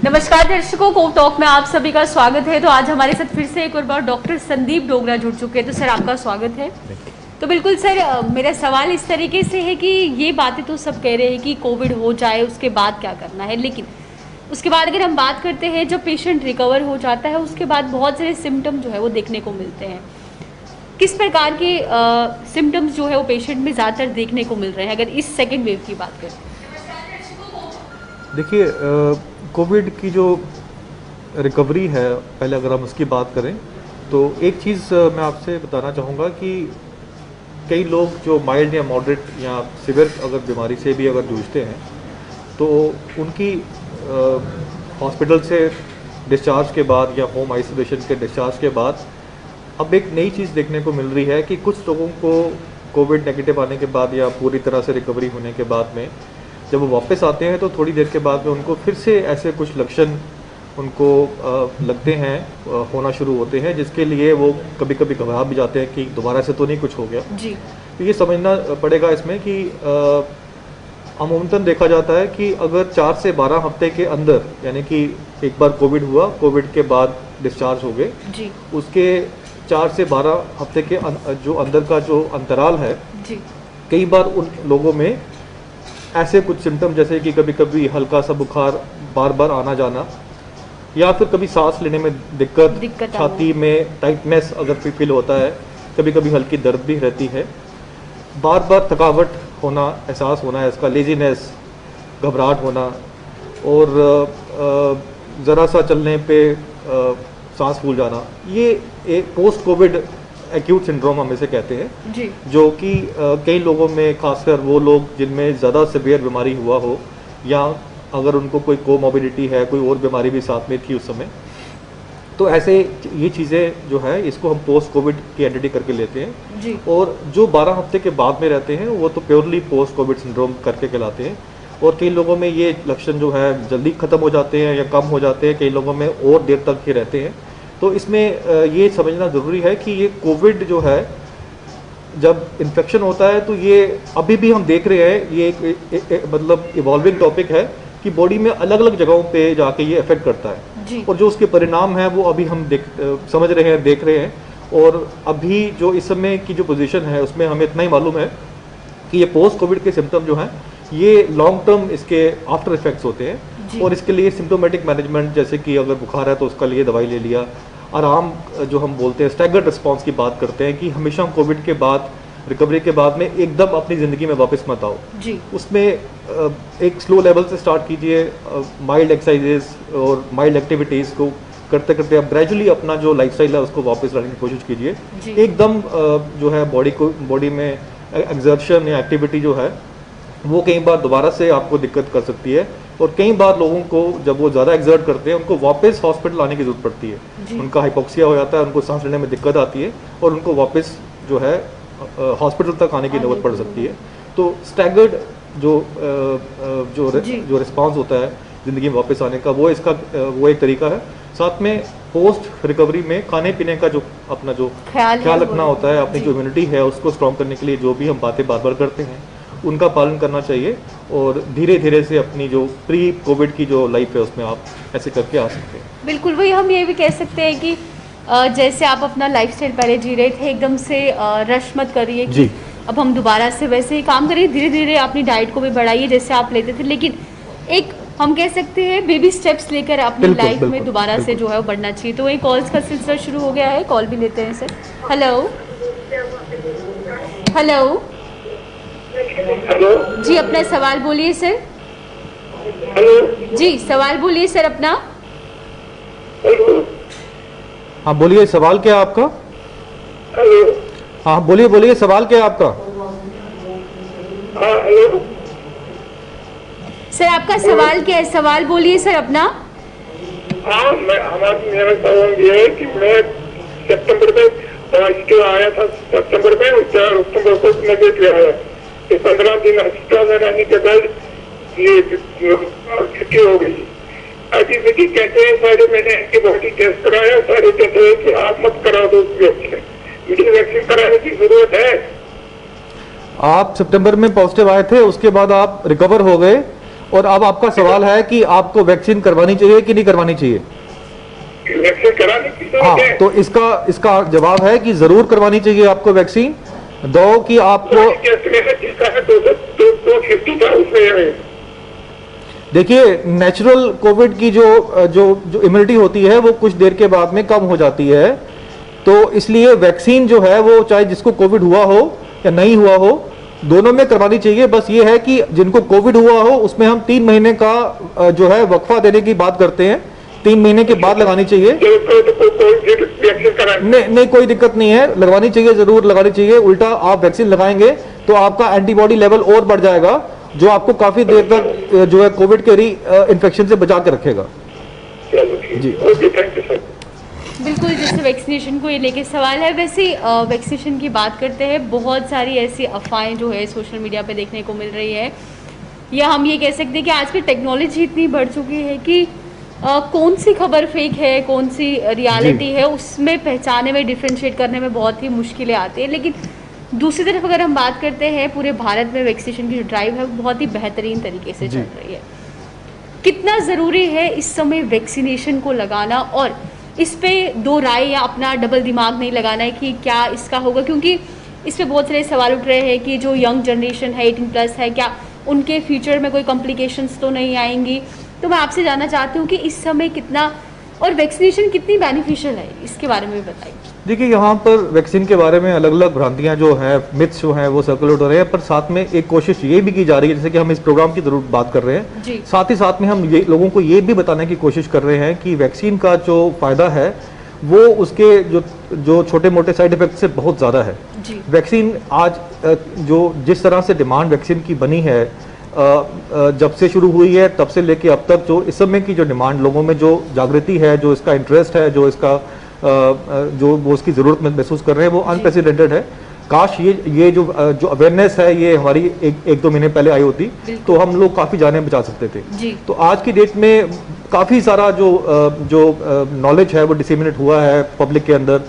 नमस्कार दर्शकों, Covid talk में आप सभी का स्वागत है। तो आज हमारे साथ फिर से एक और बार डॉक्टर संदीप डोगरा जुड़ चुके हैं। तो सर आपका स्वागत है। तो बिल्कुल सर, मेरा सवाल इस तरीके से है कि ये बातें तो सब कह रहे हैं कि कोविड हो जाए उसके बाद क्या करना है, लेकिन उसके बाद अगर हम बात करते हैं जब पेशेंट रिकवर हो जाता है उसके बाद बहुत सारे सिम्टम जो है वो देखने को मिलते हैं। किस प्रकार के सिम्टम्स जो है वो पेशेंट में ज़्यादातर देखने को मिल रहे हैं अगर इस सेकेंड वेव की बात करें? देखिए, कोविड की जो रिकवरी है, पहले अगर हम उसकी बात करें तो एक चीज़ मैं आपसे बताना चाहूँगा कि कई लोग जो माइल्ड या मॉडरेट या सिवियर अगर बीमारी से भी अगर जूझते हैं तो उनकी हॉस्पिटल से डिस्चार्ज के बाद या होम आइसोलेशन के डिस्चार्ज के बाद अब एक नई चीज़ देखने को मिल रही है कि कुछ लोगों को कोविड नेगेटिव आने के बाद या पूरी तरह से रिकवरी होने के बाद में जब वो वापस आते हैं तो थोड़ी देर के बाद में उनको फिर से ऐसे कुछ लक्षण उनको लगते हैं, होना शुरू होते हैं, जिसके लिए वो कभी कभी घबरा भी जाते हैं कि दोबारा से तो नहीं कुछ हो गया जी। तो ये समझना पड़ेगा इसमें कि अमूमन देखा जाता है कि अगर 4 से 12 हफ्ते के अंदर, यानी कि एक बार कोविड हुआ, कोविड के बाद डिस्चार्ज हो गए जी, उसके 4 से 12 हफ्ते के जो अंदर का जो अंतराल है जी, कई बार उन लोगों में ऐसे कुछ सिम्टम जैसे कि कभी कभी हल्का सा बुखार बार बार आना जाना, या फिर कभी सांस लेने में दिक्कत छाती में टाइटनेस अगर फील होता है, कभी कभी हल्की दर्द भी रहती है, बार बार थकावट होना, एहसास होना है इसका, लेजीनेस, घबराहट होना, और ज़रा सा चलने पे सांस फूल जाना, ये एक पोस्ट कोविड एक्यूट सिंड्रोम हम इसे कहते हैं जी। जो कि कई लोगों में, खासकर वो लोग जिनमें ज़्यादा सीवियर बीमारी हुआ हो या अगर उनको कोई कोमॉर्बिडिटी है, कोई और बीमारी भी साथ में थी उस समय, तो ऐसे ये चीज़ें जो है इसको हम पोस्ट कोविड की एंटिटी करके लेते हैं जी। और जो 12 हफ्ते के बाद में रहते हैं वो तो प्योरली पोस्ट कोविड सिंड्रोम करके कहलाते हैं। और कई लोगों में ये लक्षण जो है जल्दी ख़त्म हो जाते हैं या कम हो जाते हैं, कई लोगों में और देर तक ही रहते हैं। तो इसमें ये समझना ज़रूरी है कि ये कोविड जो है जब इन्फेक्शन होता है तो ये अभी भी हम देख रहे हैं, ये एक मतलब इवॉल्विंग टॉपिक है कि बॉडी में अलग अलग जगहों पे जाके ये इफेक्ट करता है जी। और जो उसके परिणाम हैं वो अभी हम समझ रहे हैं, देख रहे हैं। और अभी जो इस समय की जो पोजीशन है उसमें हमें इतना ही मालूम है कि ये पोस्ट कोविड के सिम्टम जो हैं ये लॉन्ग टर्म इसके आफ्टर इफेक्ट्स होते हैं। और इसके लिए सिम्टोमेटिक मैनेजमेंट, जैसे कि अगर बुखार है तो उसका लिए दवाई ले लिया, आराम जो हम बोलते हैं स्टैगर्ड रिस्पांस की बात करते हैं कि हमेशा कोविड के बाद, रिकवरी के बाद में एकदम अपनी ज़िंदगी में वापस मत आओ जी। उसमें एक स्लो लेवल से स्टार्ट कीजिए, माइल्ड एक्सरसाइजेस और माइल्ड एक्टिविटीज़ को करते करते आप ग्रेजुअली अपना जो लाइफस्टाइल है उसको वापस लाने की कोशिश कीजिए। एकदम जो है बॉडी में एक्सर्शन या एक्टिविटी जो है वो कई बार दोबारा से आपको दिक्कत कर सकती है। और कई बार लोगों को जब वो ज़्यादा एक्सर्ट करते हैं उनको वापस हॉस्पिटल आने की ज़रूरत पड़ती है, उनका हाइपोक्सिया हो जाता है, उनको सांस लेने में दिक्कत आती है और उनको वापस जो है हॉस्पिटल तक आने की नौबत पड़ सकती है। तो स्टैगर्ड जो रिस्पांस होता है ज़िंदगी में वापस आने का, वो एक तरीका है। साथ में पोस्ट रिकवरी में खाने पीने का जो अपना जो ख्याल रखना होता है, अपनी जो इम्यूनिटी है उसको स्ट्रॉन्ग करने के लिए जो भी हम बातें बार बार करते हैं उनका पालन करना चाहिए। और धीरे धीरे से अपनी जो प्री कोविड की जो लाइफ है उसमें आप ऐसे करके आ सकते हैं। बिल्कुल, वही हम ये भी कह सकते हैं कि जैसे आप अपना लाइफस्टाइल पहले जी रहे थे, एकदम से रश मत करिए जी, अब हम दोबारा से वैसे ही काम करिए, धीरे धीरे अपनी डाइट को भी बढ़ाइए जैसे आप लेते थे, लेकिन एक हम कह सकते हैं बेबी स्टेप्स लेकर अपनी लाइफ में दोबारा से जो है वो बढ़ना चाहिए। तो वही कॉल्स का सिलसिला शुरू हो गया है, कॉल भी लेते हैं सर। हेलो हेलो हेलो जी, अपना सवाल बोलिए सर। हेलो जी, सवाल बोलिए सर अपना। हाँ बोलिए, सवाल क्या है आपका? हेलो हाँ बोलिए, सवाल क्या है आपका? हेलो सर आपका सवाल क्या है? सवाल बोलिए सर अपना। हाँ, मेरा सवाल ये है कि मैं सितंबर में पॉजिटिव आया था, सितंबर में 4 अक्टूबर को नेगेटिव आया। 15 दिन अस्पताल में रहने के बाद ये छुट्टी हो गई। अभी मुझे कहते हैं सारे, मैंने एंटीबॉडी टेस्ट कराया, सारे कहते हैं कि आप मत करा दो वैक्सीन, मुझे वैक्सीन कराने की जरूरत है। आप सितंबर में पॉजिटिव आए थे, उसके बाद आप रिकवर हो गए और अब आपका सवाल है कि आपको वैक्सीन करवानी चाहिए कि नहीं करवानी चाहिए? वैक्सीन करानी चाहिए। हाँ, तो इसका जवाब है कि जरूर करवानी चाहिए आपको वैक्सीन। दो कि आपको देखिए, नेचुरल कोविड की जो इम्यूनिटी होती है वो कुछ देर के बाद में कम हो जाती है, तो इसलिए वैक्सीन जो है वो चाहे जिसको कोविड हुआ हो या नहीं हुआ हो, दोनों में करवानी चाहिए। बस ये है कि जिनको कोविड हुआ हो उसमें हम 3 महीने का जो है वक्फा देने की बात करते हैं, 3 महीने के बाद लगानी चाहिए। नहीं, कोई दिक्कत नहीं है, लगवानी चाहिए, जरूर लगानी चाहिए। उल्टा आप वैक्सीन लगाएंगे तो आपका एंटीबॉडी लेवल और बढ़ जाएगा, जो आपको काफी देर तक जो है कोविड के इन्फेक्शन से बचा के रखेगा। जी, बिल्कुल, जैसे वैक्सीनेशन को ये लेके सवाल है, वैसे वैक्सीनेशन की बात करते हैं, बहुत सारी ऐसी अफवाहें जो है सोशल मीडिया पे देखने को मिल रही है, या हम ये कह सकते हैं कि आजकल टेक्नोलॉजी इतनी बढ़ चुकी है कि कौन सी खबर फेक है, कौन सी रियलिटी है, उसमें पहचाने में, डिफ्रेंशिएट करने में बहुत ही मुश्किलें आती हैं। लेकिन दूसरी तरफ अगर हम बात करते हैं, पूरे भारत में वैक्सीनेशन की जो ड्राइव है वो बहुत ही बेहतरीन तरीके से चल रही है। कितना ज़रूरी है इस समय वैक्सीनेशन को लगाना, और इस पे दो राय या अपना डबल दिमाग नहीं लगाना है कि क्या इसका होगा, क्योंकि इस पे बहुत सारे सवाल उठ रहे हैं कि जो यंग जनरेशन है, 18+ है, क्या उनके फ्यूचर में कोई कॉम्प्लिकेशंस तो नहीं आएंगी। तो मैं आपसे जानना चाहती हूँ कि इस समय कितना और वैक्सीनेशन कितनी बेनिफिशियल है, इसके बारे में भी बताइए। देखिए, यहाँ पर वैक्सीन के बारे में अलग अलग भ्रांतियाँ जो हैं, मिथ्स जो हैं वो सर्कुलेट हो रहे हैं, पर साथ में एक कोशिश ये भी की जा रही है, जैसे कि हम इस प्रोग्राम की जरूर बात कर रहे हैं, साथ ही साथ में हम ये लोगों को ये भी बताने की कोशिश कर रहे हैं कि वैक्सीन का जो फायदा है वो उसके जो छोटे मोटे साइड इफेक्ट से बहुत ज़्यादा है। वैक्सीन आज जो जिस तरह से डिमांड वैक्सीन की बनी है, जब से शुरू हुई है तब से लेके अब तक, जो इस समय की जो डिमांड, लोगों में जो जागृति है, जो इसका इंटरेस्ट है, जो इसका जो वो उसकी ज़रूरत महसूस कर रहे हैं, वो अनप्रेसिडेंटेड है। काश ये जो अवेयरनेस है ये हमारी एक दो महीने पहले आई होती तो हम लोग काफ़ी जानें बचा सकते थे। तो आज की डेट में काफ़ी सारा जो नॉलेज है वो डिसेमिनेट हुआ है पब्लिक के अंदर।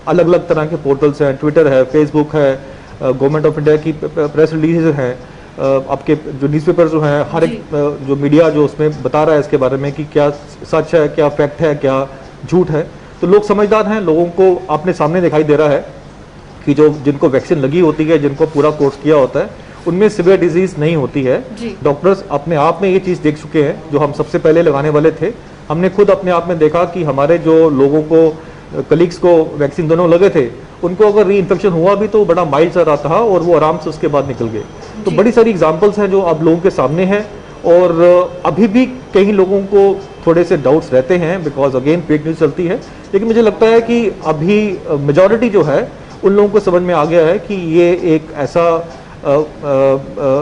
अलग अलग तरह के पोर्टल्स हैं, ट्विटर है, फेसबुक है, गवर्नमेंट ऑफ इंडिया की प्रेस रिलीज हैं, आपके जो न्यूज़पेपर जो हैं, हर एक जो मीडिया जो उसमें बता रहा है इसके बारे में कि क्या सच है, क्या फैक्ट है, क्या झूठ है। तो लोग समझदार हैं, लोगों को अपने सामने दिखाई दे रहा है कि जिनको वैक्सीन लगी होती है, जिनको पूरा कोर्स किया होता है, उनमें सिवियर डिजीज नहीं होती है। डॉक्टर्स अपने आप में ये चीज़ देख चुके हैं, जो हम सबसे पहले लगाने वाले थे। हमने खुद अपने आप में देखा कि हमारे जो लोगों को, कलीग्स को वैक्सीन दोनों लगे थे, उनको अगर री इन्फेक्शन हुआ भी तो बड़ा माइल्ड सा रहा था और वो आराम से उसके बाद निकल गए। तो बड़ी सारी एग्जाम्पल्स हैं जो अब लोगों के सामने हैं, और अभी भी कई लोगों को थोड़े से डाउट्स रहते हैं, बिकॉज अगेन फेक न्यूज़ चलती है। लेकिन मुझे लगता है कि अभी मेजॉरिटी जो है उन लोगों को समझ में आ गया है कि ये एक ऐसा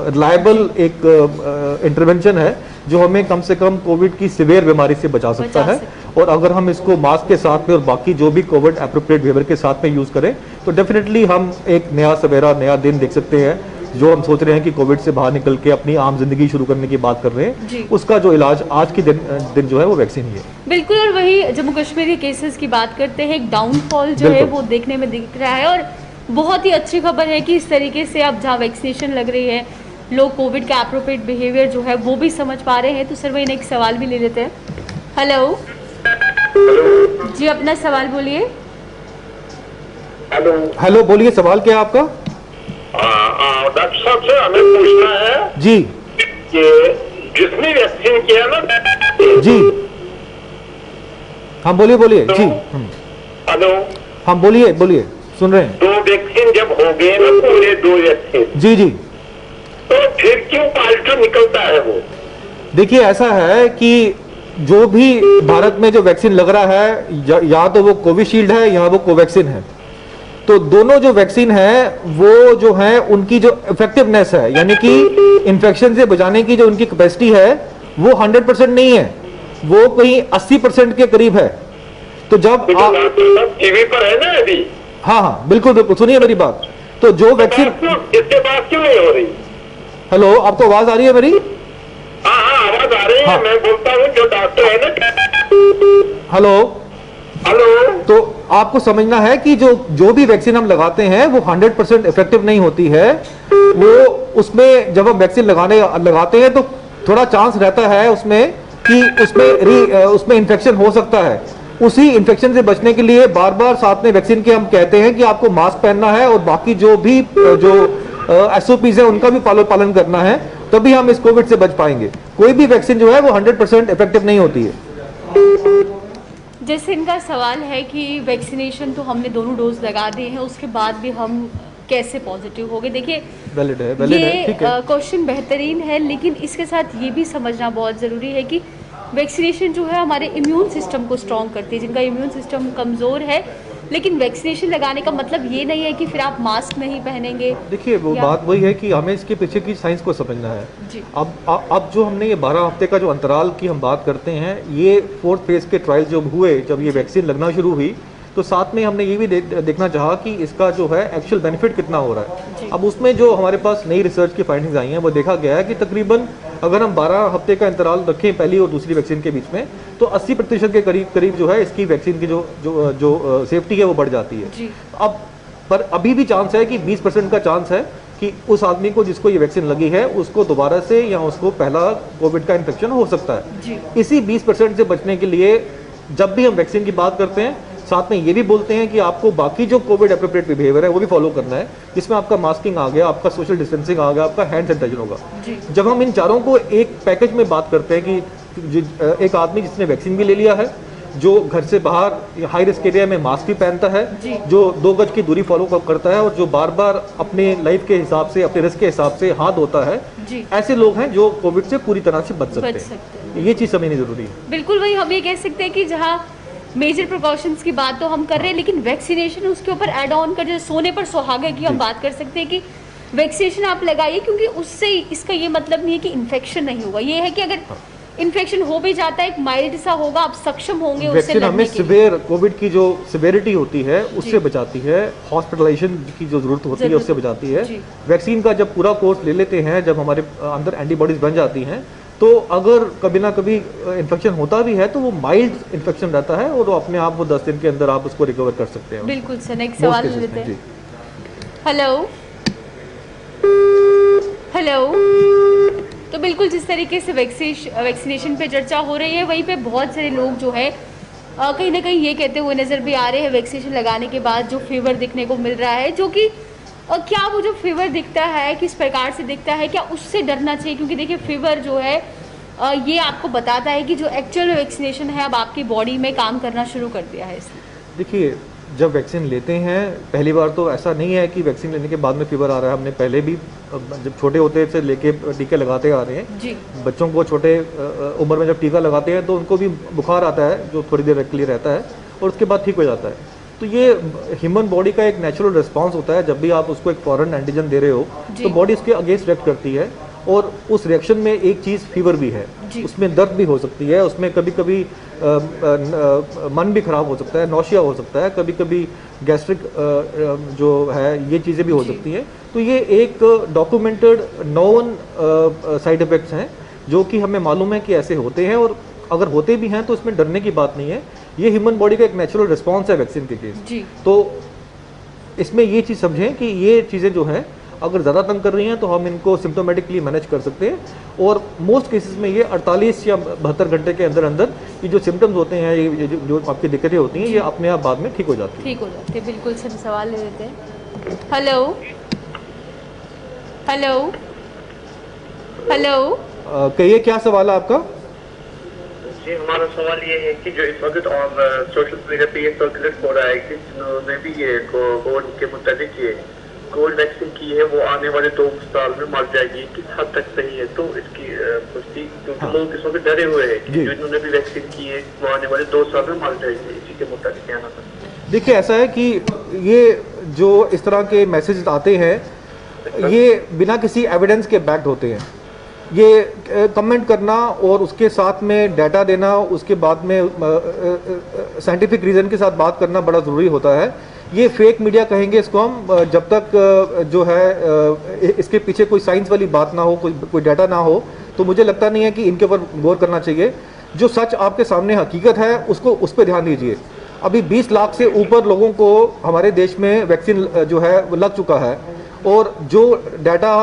रिलायबल एक इंटरवेंशन है जो हमें कम से कम कोविड की सिवियर बीमारी से बचा सकता है। और अगर हम इसको मास्क के साथ में और बाकी जो भी कोविड एप्रोप्रिएट बिहेवियर के साथ में यूज़ करें तो डेफिनेटली हम एक नया सवेरा, नया दिन देख सकते हैं। जो हम सोच रहे हैं कि कोविड से बाहर निकल के अपनी आम जिंदगी शुरू करने की बात कर रहे हैं, उसका जो इलाज आज के दिन जो है वो वैक्सीन ही है। बिल्कुल। और वही जम्मू कश्मीर के केसेस की बात करते हैं, एक डाउनफॉल जो है वो देखने में दिख रहा है, और बहुत ही अच्छी खबर है कि इस तरीके से अब जहाँ वैक्सीनेशन लग रही है, लोग कोविड का एप्रोप्रिएट बिहेवियर जो है वो भी समझ पा रहे हैं। तो सर, वही एक सवाल भी ले लेते हैं। हेलो जी, अपना सवाल बोलिए। हेलो, बोलिए, सवाल क्या है आपका? डॉक्टर साहब से हमें पूछना है जी कि जिसने वैक्सीन किया ना जी, हाँ बोलिए जी। हेलो, हाँ बोलिए, सुन रहे हैं। 2 वैक्सीन जब हो गए ना, पूरे 2 वैक्सीन, जी, तो फिर क्यों पाल्टू निकलता है वो? देखिए, ऐसा है कि जो भी भारत में जो वैक्सीन लग रहा है, या तो वो कोविशील्ड है या वो कोवैक्सीन है, तो दोनों जो वैक्सीन है वो जो है उनकी जो इफेक्टिवनेस है, यानी कि इन्फेक्शन से बचाने की जो उनकी कैपेसिटी है वो 100% नहीं है, वो कहीं 80% के करीब है। तो जब टीवी पर है ना अभी। हाँ, बिल्कुल, सुनिए मेरी बात। तो जो वैक्सीन, इसके बाद क्यों नहीं हो रही? हेलो, आपको आवाज आ रही है मेरी? हाँ, आवाज आ रही है। मैं बोलता हूँ जो डॉक्टर है ना। हेलो, तो आपको समझना है कि जो भी वैक्सीन हम लगाते हैं वो 100% इफेक्टिव नहीं होती है। वो उसमें जब हम वैक्सीन लगाते हैं तो थोड़ा चांस रहता है उसमें कि उसमें इन्फेक्शन हो सकता है। उसी इन्फेक्शन से बचने के लिए बार बार साथ में वैक्सीन के हम कहते हैं कि आपको मास्क पहनना है और बाकी जो भी जो एसओपीज है उनका भी पालन करना है, तभी हम इस कोविड से बच पाएंगे। कोई भी वैक्सीन जो है वो 100% इफेक्टिव नहीं होती है। जैसे इनका सवाल है कि वैक्सीनेशन तो हमने दोनों डोज लगा दिए हैं, उसके बाद भी हम कैसे पॉजिटिव हो गए। देखिए वैलिड है, ये क्वेश्चन बेहतरीन है, लेकिन इसके साथ ये भी समझना बहुत ज़रूरी है कि वैक्सीनेशन जो है हमारे इम्यून सिस्टम को स्ट्रॉन्ग करती है। जिनका इम्यून सिस्टम कमज़ोर है, लेकिन वैक्सीनेशन लगाने का मतलब ये नहीं है कि फिर आप मास्क नहीं पहनेंगे। देखिए वो बात वही है कि हमें इसके पीछे की साइंस को समझना है जी। अब जो हमने ये 12 हफ्ते का जो अंतराल की हम बात करते हैं, ये 4th फेज के ट्रायल जब हुए, जब ये वैक्सीन लगना शुरू हुई, तो साथ में हमने ये भी देखना चाहा कि इसका जो है एक्चुअल बेनिफिट कितना हो रहा है। अब उसमें जो हमारे पास नई रिसर्च की फाइंडिंग्स आई हैं वो देखा गया है कि तकरीबन अगर हम 12 हफ्ते का अंतराल रखें पहली और दूसरी वैक्सीन के बीच में, तो 80% के करीब जो है इसकी वैक्सीन की जो सेफ्टी है वो बढ़ जाती है। अब पर अभी भी चांस है कि 20% का चांस है कि उस आदमी को जिसको ये वैक्सीन लगी है उसको दोबारा से या उसको पहला कोविड का इन्फेक्शन हो सकता है। इसी 20% से बचने के लिए जब भी हम वैक्सीन की बात करते हैं, साथ में ये भी बोलते हैं कि आपको बाकी जो कोविड एप्रोप्रिएट बिहेवियर है वो भी फॉलो करना है, जिसमें आपका मास्किंग आ गया, आपका सोशल डिस्टेंसिंग आ गया, आपका हैंड सैनिटाइजर होगा। जब हम इन चारों को एक पैकेज में बात करते हैं कि एक आदमी जिसने वैक्सीन भी ले लिया है, जो घर से बाहर हाई रिस्क एरिया में मास्क भी पहनता है, जो 2 गज की दूरी फॉलो करता है और जो बार बार अपने लाइफ के हिसाब से, अपने रिस्क के हिसाब से हाथ धोता है, ऐसे लोग हैं जो कोविड से पूरी तरह से बच सकते हैं। ये चीज़ समझनी जरूरी है। बिल्कुल वही हम ये कह सकते हैं कि जहाँ मेजर प्रिकॉशंस की बात तो हम कर रहे हैं, लेकिन वैक्सीनेशन उसके ऊपर ऐड ऑन कर, जैसे सोने पर सुहागा की हम बात कर सकते हैं कि वैक्सीनेशन आप लगाइए, क्योंकि उससे इसका ये मतलब नहीं है कि इन्फेक्शन नहीं होगा। ये है कि अगर इन्फेक्शन हो भी जाता है, एक माइल्ड सा होगा, आप सक्षम होंगे उससे लड़ने हमें के लिए। सिवियर कोविड की जो सिवियरिटी होती है उससे बचाती है, हॉस्पिटलाइजेशन की जो जरूरत होती है उससे बचाती है। वैक्सीन का जब पूरा कोर्स ले लेते हैं, जब हमारे अंदर एंटीबॉडीज बन जाती हैं, तो अगर कभी ना कभी इन्फेक्शन होता भी है तो वो माइल्ड इन्फेक्शन रहता है और अपने आप वो 10 दिन के अंदर आप उसको रिकवर कर सकते हैं। बिल्कुल सर, नेक्स्ट सवाल लेते हैं। हेलो तो बिल्कुल जिस तरीके से वैक्सीनेशन पे चर्चा हो रही है, वहीं पे बहुत सारे लोग जो है कहीं ना कहीं ये कहते हुए नज़र भी आ रहे हैं, वैक्सीनेशन लगाने के बाद जो फीवर दिखने को मिल रहा है, जो कि क्या वो जो फीवर दिखता है किस प्रकार से दिखता है, क्या उससे डरना चाहिए? क्योंकि देखिए फीवर जो है ये आपको बताता है कि जो एक्चुअल वैक्सीनेशन है अब आपकी बॉडी में काम करना शुरू कर दिया है इसने। देखिए जब वैक्सीन लेते हैं पहली बार तो ऐसा नहीं है कि वैक्सीन लेने के बाद में फीवर आ रहा है। हमने पहले भी जब छोटे होते से लेके टीके लगाते आ रहे हैं जी। बच्चों को छोटे उम्र में जब टीका लगाते हैं तो उनको भी बुखार आता है जो थोड़ी देर के लिए रहता है और उसके बाद ठीक हो जाता है। तो ये ह्यूमन बॉडी का एक नेचुरल रिस्पांस होता है। जब भी आप उसको एक फॉरेन एंटीजन दे रहे हो तो बॉडी उसके अगेंस्ट रिएक्ट करती है और उस रिएक्शन में एक चीज़ फीवर भी है, उसमें दर्द भी हो सकती है, उसमें कभी कभी मन भी खराब हो सकता है, नौशिया हो सकता है, कभी कभी गैस्ट्रिक जो है ये चीज़ें भी हो सकती हैं। तो ये एक डॉक्यूमेंटेड नॉन साइड इफ़ेक्ट्स हैं जो कि हमें मालूम है कि ऐसे होते हैं और अगर होते भी हैं तो इसमें डरने की बात नहीं है। ये ह्यूमन बॉडी का एक नेचुरल रिस्पॉन्स है वैक्सीन के केस। तो इसमें ये चीज़ समझें कि ये चीज़ें जो हैं अगर ज़्यादा तंग कर रही हैं तो हम इनको सिम्टोमेटिकली मैनेज कर सकते हैं और मोस्ट केसेस में ये 48 या 72 घंटे के अंदर अंदर ये जो सिम्टम्स होते हैं, ये जो आपकी दिक्कतें होती हैं, ये अपने आप बाद में ठीक हो जाती है। बिल्कुल सर, सवाल ले लेते हैं। हेलो कहिए क्या सवाल है आपका? जी हमारा सवाल ये है कि जो इस वक्त और सोशल मीडिया पे ये सर्कुलेट हो रहा है कि जिन्होंने भी ये कोविड के मुताबिक ये कोविड वैक्सीन की है वो आने वाले 2 साल में मर जाएगी, किस हद तक सही है? तो इसकी पुष्टि क्योंकि लोग इस वक्त डरे हुए हैं कि जिन्होंने भी वैक्सीन की है वो आने वाले 2 साल में मर जाएगी, इसी के मुताबिक क्या है? देखिए ऐसा है कि ये जो इस तरह के मैसेज आते हैं ये बिना किसी एविडेंस के बैक्ड होते हैं। ये कमेंट करना और उसके साथ में डाटा देना, उसके बाद में साइंटिफिक रीज़न के साथ बात करना बड़ा ज़रूरी होता है। ये फेक मीडिया कहेंगे इसको हम, जब तक जो है इसके पीछे कोई साइंस वाली बात ना हो, कोई डाटा ना हो, तो मुझे लगता नहीं है कि इनके ऊपर गौर करना चाहिए। जो सच आपके सामने हकीकत है उस पर ध्यान दीजिए। अभी 20 लाख से ऊपर लोगों को हमारे देश में वैक्सीन जो है वो लग चुका है और जो डाटा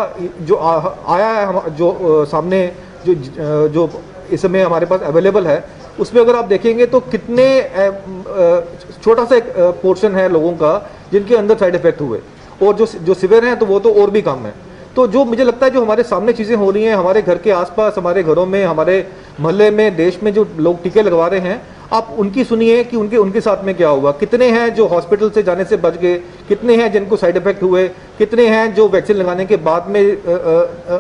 जो आया है जो सामने जो इस समय हमारे पास अवेलेबल है, उसमें अगर आप देखेंगे तो कितने छोटा सा एक पोर्शन है लोगों का जिनके अंदर साइड इफेक्ट हुए, और जो सिवियर हैं तो वो तो और भी कम है। तो जो मुझे लगता है जो हमारे सामने चीज़ें हो रही हैं, हमारे घर के आसपास, हमारे घरों में, हमारे मोहल्ले में, देश में जो लोग टीके लगवा रहे हैं, आप उनकी सुनिए कि उनके साथ में क्या हुआ। कितने हैं जो हॉस्पिटल से जाने से बच गए, कितने हैं जिनको साइड इफेक्ट हुए, कितने हैं जो वैक्सीन लगाने के बाद में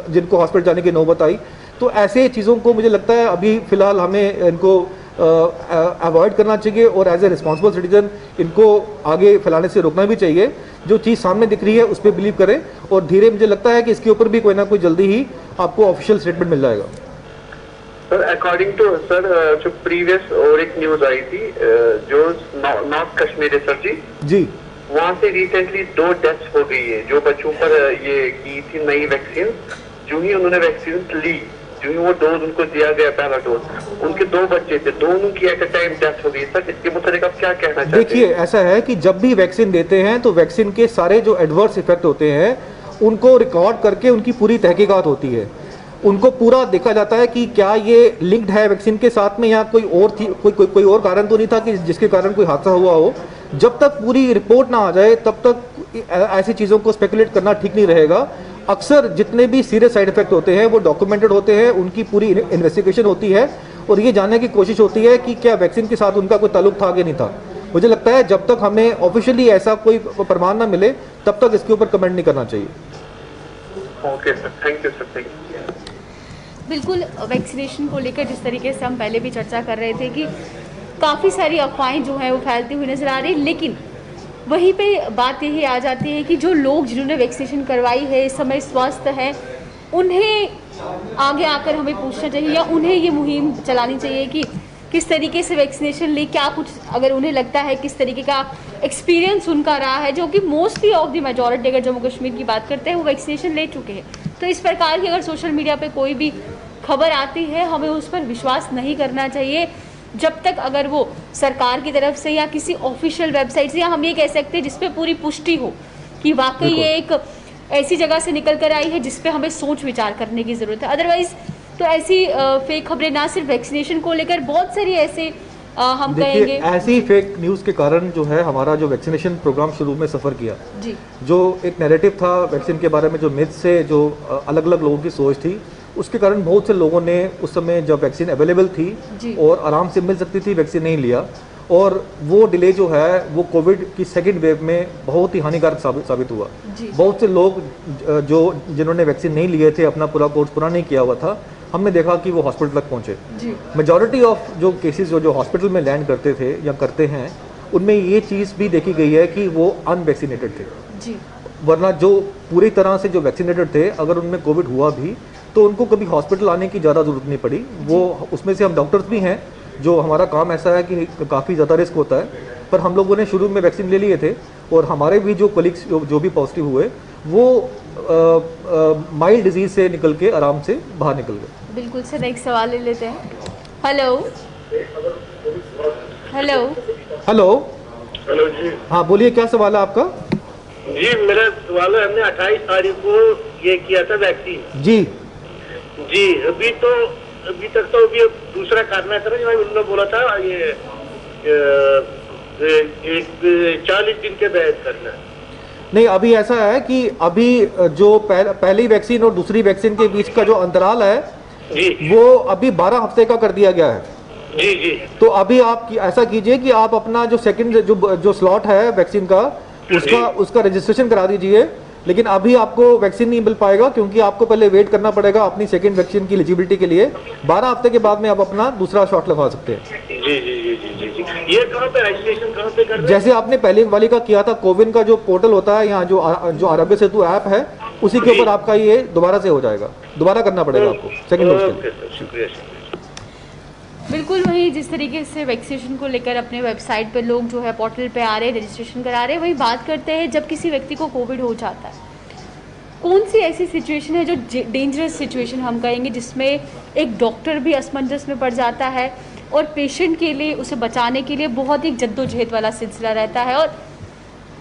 जिनको हॉस्पिटल जाने की नौबत आई। तो ऐसे चीज़ों को मुझे लगता है अभी फ़िलहाल हमें इनको अवॉइड करना चाहिए, और एज ए रिस्पॉन्सिबल सिटीजन इनको आगे फैलाने से रोकना भी चाहिए। जो चीज़ सामने दिख रही है उस पर बिलीव करें, और धीरे मुझे लगता है कि इसके ऊपर भी कोई ना कोई जल्दी ही आपको ऑफिशियल स्टेटमेंट मिल जाएगा। सर अकॉर्डिंग टू सर जो प्रीवियस और एक न्यूज आई थी जो नॉर्थ कश्मीर रिसर्च जी, वहाँ से रिसेंटली 2 डेथ्स हो गई है जो बच्चों पर ये की थी नई वैक्सीन। जो ही उन्होंने वैक्सीन ली, जो ही वो डोज उनको दिया गया पहला डोज, उनके 2 बच्चे थे, दोनों की एट अ टाइम डेथ हो गई। सर इसके मुताबिक आप क्या कहना चाहते हैं? देखिए, ऐसा है कि जब भी वैक्सीन देते हैं तो वैक्सीन के सारे जो एडवर्स इफेक्ट होते हैं उनको रिकॉर्ड करके उनकी पूरी तहकीकात होती है। उनको पूरा देखा जाता है कि क्या ये लिंक्ड है वैक्सीन के साथ में, या कोई और थी, कोई और कारण तो नहीं था कि जिसके कारण कोई हादसा हुआ हो। जब तक पूरी रिपोर्ट ना आ जाए तब तक ऐसी चीज़ों को स्पेकुलेट करना ठीक नहीं रहेगा। अक्सर जितने भी सीरियस साइड इफेक्ट होते हैं वो डॉक्यूमेंटेड होते हैं, उनकी पूरी इन्वेस्टिगेशन होती है, और ये जानने की कोशिश होती है कि क्या वैक्सीन के साथ उनका कोई ताल्लुक था कि नहीं था। मुझे लगता है जब तक हमें ऑफिशियली ऐसा कोई प्रमाण ना मिले तब तक इसके ऊपर कमेंट नहीं करना चाहिए। Okay sir, thank you sir, thank you. बिल्कुल, वैक्सीनेशन को लेकर जिस तरीके से हम पहले भी चर्चा कर रहे थे कि काफ़ी सारी अफवाहें जो हैं वो फैलती हुई नज़र आ रही, लेकिन वहीं पे बात यही आ जाती है कि जो लोग जिन्होंने वैक्सीनेशन करवाई है, इस समय स्वस्थ हैं, उन्हें आगे आकर हमें पूछना चाहिए, या उन्हें ये मुहिम चलानी चाहिए कि किस तरीके से वैक्सीनेशन ली, क्या कुछ अगर उन्हें लगता है किस तरीके का एक्सपीरियंस उनका रहा है, जो कि मोस्टली ऑफ द मेजॉरिटी अगर जम्मू कश्मीर की बात करते हैं वो वैक्सीनेशन ले चुके हैं। तो इस प्रकार की अगर सोशल मीडिया पे कोई भी खबर आती है हमें उस पर विश्वास नहीं करना चाहिए जब तक अगर वो सरकार की तरफ से या किसी ऑफिशियल वेबसाइट से, या हम ये कह सकते हैं जिसपे पूरी पुष्टि हो कि वाकई ये एक ऐसी जगह से निकल कर आई है जिस पे हमें सोच विचार करने की ज़रूरत है। अदरवाइज़ तो ऐसी फेक खबरें ना सिर्फ वैक्सीनेशन को लेकर, बहुत सारी ऐसे हम कहेंगे ऐसी फेक न्यूज़ के कारण जो है हमारा जो वैक्सीनेशन प्रोग्राम शुरू में सफ़र किया जी, जो एक नैरेटिव था वैक्सीन के बारे में, जो मिथ से जो अलग अलग लोगों की सोच थी, उसके कारण बहुत से लोगों ने उस समय जब वैक्सीन अवेलेबल थी और आराम से मिल सकती थी, वैक्सीन नहीं लिया, और वो डिले जो है वो कोविड की सेकेंड वेव में बहुत ही हानिकारक साबित हुआ। बहुत से लोग जिन्होंने वैक्सीन नहीं लिए थे, अपना पूरा कोर्स पूरा नहीं किया हुआ था, हमने देखा कि वो हॉस्पिटल तक पहुंचे। मेजॉरिटी ऑफ जो केसेस जो हॉस्पिटल में लैंड करते थे या करते हैं, उनमें ये चीज़ भी देखी गई है कि वो अनवैक्सीनेटेड थे। वरना जो पूरी तरह से जो वैक्सीनेटेड थे, अगर उनमें कोविड हुआ भी तो उनको कभी हॉस्पिटल आने की ज़्यादा ज़रूरत नहीं पड़ी। वो उसमें से हम डॉक्टर्स भी हैं, जो हमारा काम ऐसा है कि काफ़ी ज़्यादा रिस्क होता है, पर हम लोगों ने शुरू में वैक्सीन ले लिए थे, और हमारे भी जो कलीग्स जो भी पॉजिटिव हुए वो माइल्ड डिजीज से निकल के आराम से बाहर निकल गए। बिल्कुल सर, एक सवाल ले लेते हैं। हेलो हेलो हेलो हेलो जी। हाँ बोलिए, क्या सवाल है आपका? जी मेरा सवाल है, हमने 28 तारीख को ये किया था वैक्सीन जी जी। अभी तक तो अभी दूसरा करना था, उन्होंने बोला था ये 40 दिन के बाद करना है। नहीं, अभी ऐसा है कि अभी जो पहली वैक्सीन और दूसरी वैक्सीन के बीच का जो अंतराल है जी वो अभी 12 हफ्ते का कर दिया गया है। जी जी। तो अभी आप ऐसा कीजिए कि आप अपना जो सेकंड जो स्लॉट है वैक्सीन का, उसका रजिस्ट्रेशन करा दीजिए। लेकिन अभी आपको वैक्सीन नहीं मिल पाएगा, क्योंकि आपको पहले वेट करना पड़ेगा अपनी सेकंड वैक्सीन की एलिजिबिलिटी के लिए। 12 हफ्ते के बाद में आप अपना दूसरा शॉट लगवा सकते हैं। जी जी जी जी जी। ये कहाँ पे रजिस्ट्रेशन कहाँ पे करना है? जैसे आपने पहले वाली का किया था, कोविन का जो पोर्टल होता है, यहाँ जो आरोग्य सेतु ऐप है, उसी के ऊपर आपका ये दोबारा से हो जाएगा। दोबारा करना पड़ेगा आपको सेकंड डोज के लिए। शुक्रिया। बिल्कुल वही, जिस तरीके से वैक्सीनेशन को लेकर अपने वेबसाइट पे लोग जो है पोर्टल पे आ रहे हैं, रजिस्ट्रेशन करा रहे हैं, वही बात करते हैं जब किसी व्यक्ति को कोविड हो जाता है, कौन सी ऐसी सिचुएशन है जो डेंजरस सिचुएशन हम कहेंगे, जिसमें एक डॉक्टर भी असमंजस में पड़ जाता है और पेशेंट के लिए, उसे बचाने के लिए बहुत ही जद्दोजहद वाला सिलसिला रहता है, और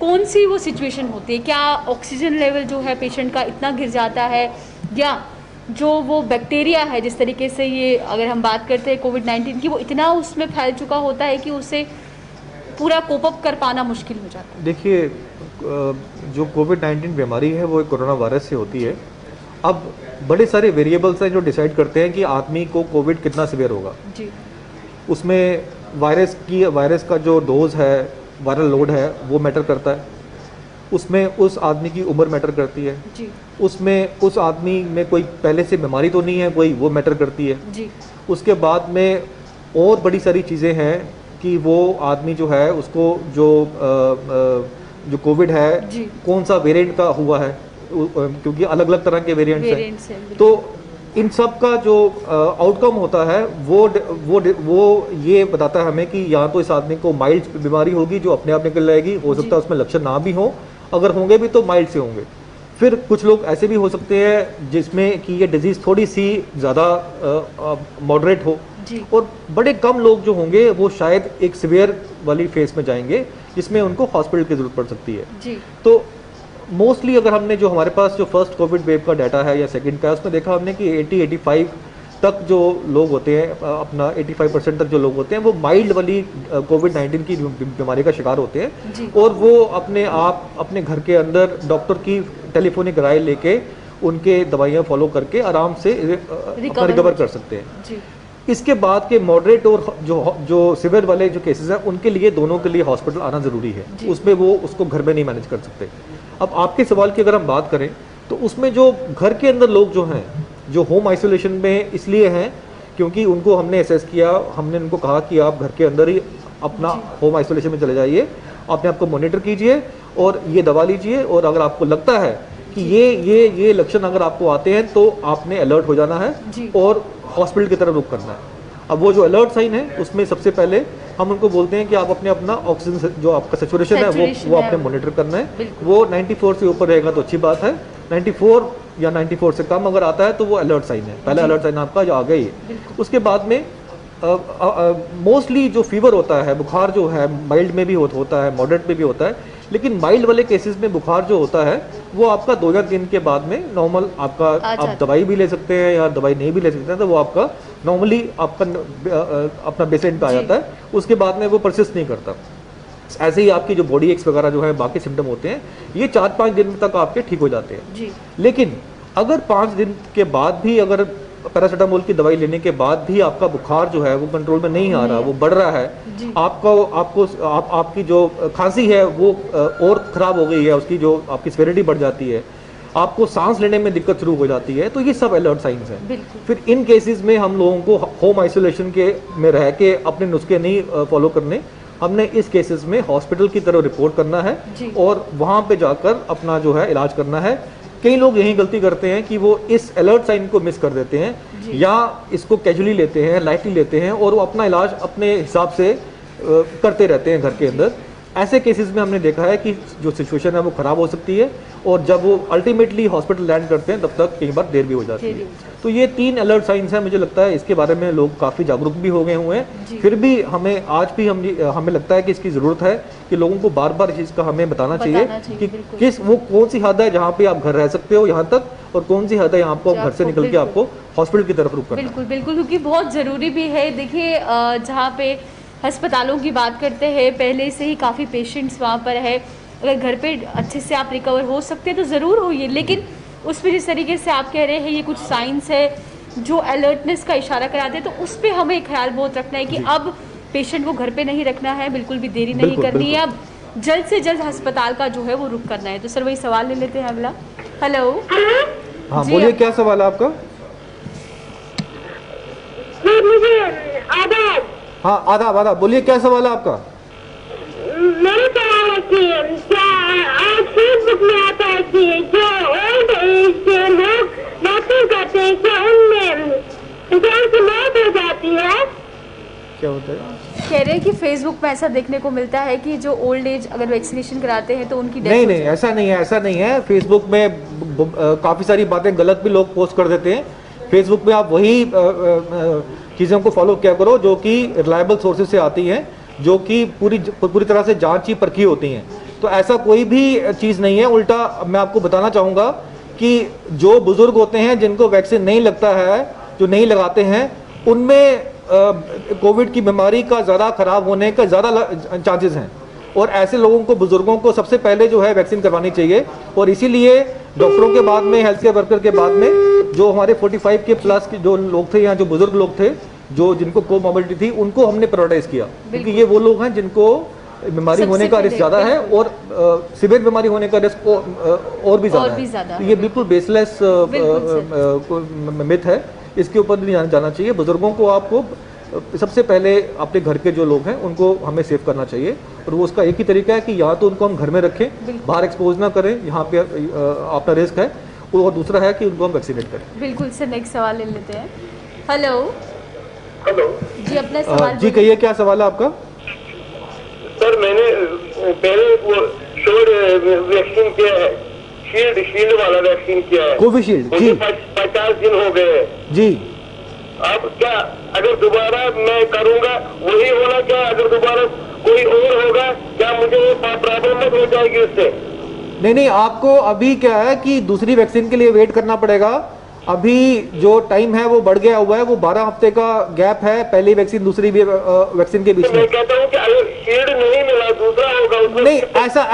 कौन सी वो सिचुएशन होती है? क्या ऑक्सीजन लेवल जो है पेशेंट का इतना गिर जाता है, या जो वो बैक्टीरिया है, जिस तरीके से ये अगर हम बात करते हैं कोविड-19 की, वो इतना उसमें फैल चुका होता है कि उसे पूरा कोप अप कर पाना मुश्किल हो जाता है। देखिए, जो कोविड-19 बीमारी है वो एक कोरोना वायरस से होती है। अब बड़े सारे वेरिएबल्स हैं जो डिसाइड करते हैं कि आदमी को कोविड कितना सीवियर होगा। जी। उसमें वायरस का जो डोज है, वायरल लोड है, वो मैटर करता है। उसमें उस आदमी की उम्र मैटर करती है। जी। उसमें उस आदमी में कोई पहले से बीमारी तो नहीं है कोई, वो मैटर करती है। जी। उसके बाद में और बड़ी सारी चीज़ें हैं कि वो आदमी जो है उसको जो कोविड है जी। कौन सा वेरिएंट का हुआ है, क्योंकि अलग अलग तरह के वेरिएंट्स हैं। तो इन सब का जो आउटकम होता है वो ये बताता है हमें कि या तो इस आदमी को माइल्ड बीमारी होगी जो अपने आप निकल जाएगी, हो सकता है उसमें लक्षण ना भी हो, अगर होंगे भी तो माइल्ड से होंगे। फिर कुछ लोग ऐसे भी हो सकते हैं जिसमें कि ये डिजीज़ थोड़ी सी ज़्यादा मॉडरेट हो, और बड़े कम लोग जो होंगे वो शायद एक सीवियर वाली फेस में जाएंगे जिसमें उनको हॉस्पिटल की ज़रूरत पड़ सकती है। जी। तो मोस्टली अगर हमने जो हमारे पास जो फर्स्ट कोविड वेव का डाटा है या सेकंड का है, उसमें देखा हमने कि 80-85 तक जो लोग होते हैं, अपना 85% तक जो लोग होते हैं वो माइल्ड वाली कोविड-19 की बीमारी का शिकार होते हैं, और वो अपने घर के अंदर डॉक्टर की टेलीफोनिक राय लेके उनके दवाइयाँ फॉलो करके आराम से रिकवर कर सकते हैं। जी। इसके बाद के मॉडरेट और जो सीवियर वाले जो केसेस हैं उनके लिए दोनों के लिए हॉस्पिटल आना ज़रूरी है। उसमें वो उसको घर में नहीं मैनेज कर सकते। अब आपके सवाल की अगर हम बात करें तो उसमें जो घर के अंदर लोग जो हैं, जो होम आइसोलेशन में इसलिए हैं क्योंकि उनको हमने असेस किया, हमने उनको कहा कि आप घर के अंदर ही अपना होम आइसोलेशन में चले जाइए, अपने आप को मॉनिटर कीजिए और ये दवा लीजिए, और अगर आपको लगता है कि ये लक्षण अगर आपको आते हैं तो आपने अलर्ट हो जाना है और हॉस्पिटल की तरफ रुख करना है। अब वो जो अलर्ट साइन है उसमें सबसे पहले हम उनको बोलते हैं कि आप अपना ऑक्सीजन जो आपका सैचुरेशन है वो आपने मॉनिटर करना है। वो 94 से ऊपर रहेगा तो अच्छी बात है, 94 या 94 से कम अगर आता है तो वो अलर्ट साइन है, पहला अलर्ट साइन आपका जो आ गई है। उसके बाद में मोस्टली जो फीवर होता है, बुखार जो है माइल्ड में भी होता है, मॉडरेट में भी होता है, लेकिन माइल्ड वाले केसेस में बुखार जो होता है वो आपका 2 या 3 दिन के बाद में नॉर्मल आपका आप दवाई भी ले सकते हैं या दवाई नहीं भी ले सकते हैं, तो वो आपका नॉर्मली आपका अपना बेसेंट पे आ जाता है। उसके बाद में वो परसिस्ट नहीं करता। ऐसे ही आपकी जो बॉडी एक्स वगैरह जो है बाकी सिम्टम होते हैं ये 4-5 दिन तक आपके ठीक हो जाते हैं। लेकिन अगर 5 दिन के बाद भी अगर पैरासीटामोल की दवाई लेने के बाद भी आपका बुखार जो है वो कंट्रोल में नहीं आ रहा, वो बढ़ रहा है, आपकी जो खांसी है वो और ख़राब हो गई है, उसकी जो आपकी सीवियरिटी बढ़ जाती है, आपको सांस लेने में दिक्कत शुरू हो जाती है, तो ये सब अलर्ट साइंस हैं। फिर इन केसेस में हम लोगों को होम आइसोलेशन के में रह के अपने नुस्खे नहीं फॉलो करने, हमने इस केसेस में हॉस्पिटल की तरफ रिपोर्ट करना है और वहाँ पे जाकर अपना जो है इलाज करना है। कई लोग यही गलती करते हैं कि वो इस अलर्ट साइन को मिस कर देते हैं या इसको कैजुअली लेते हैं, लाइटली लेते हैं और वो अपना इलाज अपने हिसाब से करते रहते हैं घर के अंदर। ऐसे केसेस में हमने देखा है कि जो सिचुएशन है वो ख़राब हो सकती है और जब वो अल्टीमेटली हॉस्पिटल लैंड करते हैं तब तक कई बार देर भी हो जाती है। तो ये 3 अलर्ट साइंस हैं, मुझे लगता है इसके बारे में लोग काफ़ी जागरूक भी हो गए हुए हैं। फिर भी हमें आज भी हमें लगता है कि इसकी ज़रूरत है कि लोगों को बार बार इस चीज़ का हमें बताना चाहिए कि वो कौन सी हद है जहाँ पे आप घर रह सकते हो यहाँ तक, और कौन सी हद है यहाँ पर घर से निकल के आपको हॉस्पिटल की तरफ रुक करना। बिल्कुल बिल्कुल, क्योंकि बहुत ज़रूरी भी है। देखिए जहाँ पे अस्पतालों की बात करते हैं, पहले से ही काफ़ी पेशेंट्स वहाँ पर है, अगर घर पे अच्छे से आप रिकवर हो सकते हैं तो ज़रूर होइए, लेकिन उसमें जिस तरीके से आप कह रहे हैं ये कुछ साइंस है जो अलर्टनेस का इशारा कराते हैं, तो उस पर हमें ख्याल बहुत रखना है कि अब पेशेंट को घर पे नहीं रखना है, बिल्कुल भी देरी नहीं करनी है, अब जल्द से जल्द अस्पताल का जो है वो रुख करना है। तो सर वही सवाल ले लेते हैं अगला। हेलो, हाँ बोलिए, क्या सवाल है आपका? हाँ आदाब, बोलिए क्या सवाल है आपका? मेरा सवाल है कि क्या आज फेसबुक में आता है कि जो ओल्ड एज के लोग वैक्सीन करते हैं क्या उनमें इंसान की मौत हो जाती है? क्या होता है? कह रहे हैं कि फेसबुक पे ऐसा देखने को मिलता है कि जो ओल्ड एज अगर वैक्सीनेशन कराते हैं तो उनकी डेथ नहीं, ऐसा नहीं है। फेसबुक में काफ़ी सारी बातें गलत भी लोग पोस्ट कर देते हैं। फेसबुक में आप वही चीज़ों को फॉलो किया करो जो कि रिलायबल सोर्सेज से आती हैं, जो कि पूरी तरह से जांची परखी होती हैं। तो ऐसा कोई भी चीज़ नहीं है। उल्टा मैं आपको बताना चाहूँगा कि जो बुजुर्ग होते हैं जिनको वैक्सीन नहीं लगता है, जो नहीं लगाते हैं, उनमें कोविड की बीमारी का ज़्यादा खराब होने का ज़्यादा चांसेस हैं। और ऐसे लोगों को, बुजुर्गों को सबसे पहले जो है वैक्सीन करवानी चाहिए। और इसीलिए डॉक्टरों के बाद में, हेल्थ केयर वर्कर के बाद में, जो हमारे 45 के प्लस के जो लोग थे या जो बुजुर्ग लोग थे, जो जिनको कोमोबिलिटी थी, उनको हमने प्रायोरिटाइज किया, क्योंकि ये वो लोग हैं जिनको बीमारी होने का रिस्क ज़्यादा है और सीवियर बीमारी होने का रिस्क और भी ज़्यादा है। तो ये बिल्कुल बेसलेस मिथ है, इसके ऊपर नहीं जाना चाहिए। बुजुर्गों को आपको सबसे पहले अपने घर के जो लोग हैं उनको हमें सेव करना चाहिए, और वो उसका एक ही तरीका है कि या तो उनको हम घर में रखें, बाहर एक्सपोज ना करें, यहाँ पे अपना रिस्क है, और दूसरा है कि उनको हम वैक्सीनेट करें। बिल्कुल सर, नेक्स्ट सवाल ले लेते हैं। हेलो हेलो जी, अपना सवाल जी कहिए, क्या सवाल है आपका? सर, मैंने पहले वो वैक्सीन किया है, शील्ड वाला वैक्सीन किया है, कोविशील्ड जी। 50 दिन हो गए हैं जी। अब क्या अगर दोबारा मैं करूंगा वही होना, क्या अगर दोबारा कोई और होगा क्या मुझे प्रॉब्लम मत हो जाएगी उससे? नहीं, आपको अभी क्या है कि दूसरी वैक्सीन के लिए वेट करना पड़ेगा। अभी जो टाइम है वो बढ़ गया हुआ है, वो 12 हफ्ते का गैप है पहली वैक्सीन दूसरी वैक्सीन के बीच में। मैं कहता हूँ कि अगर शील्ड नहीं मिला, दूसरा होगा उसमें। नहीं,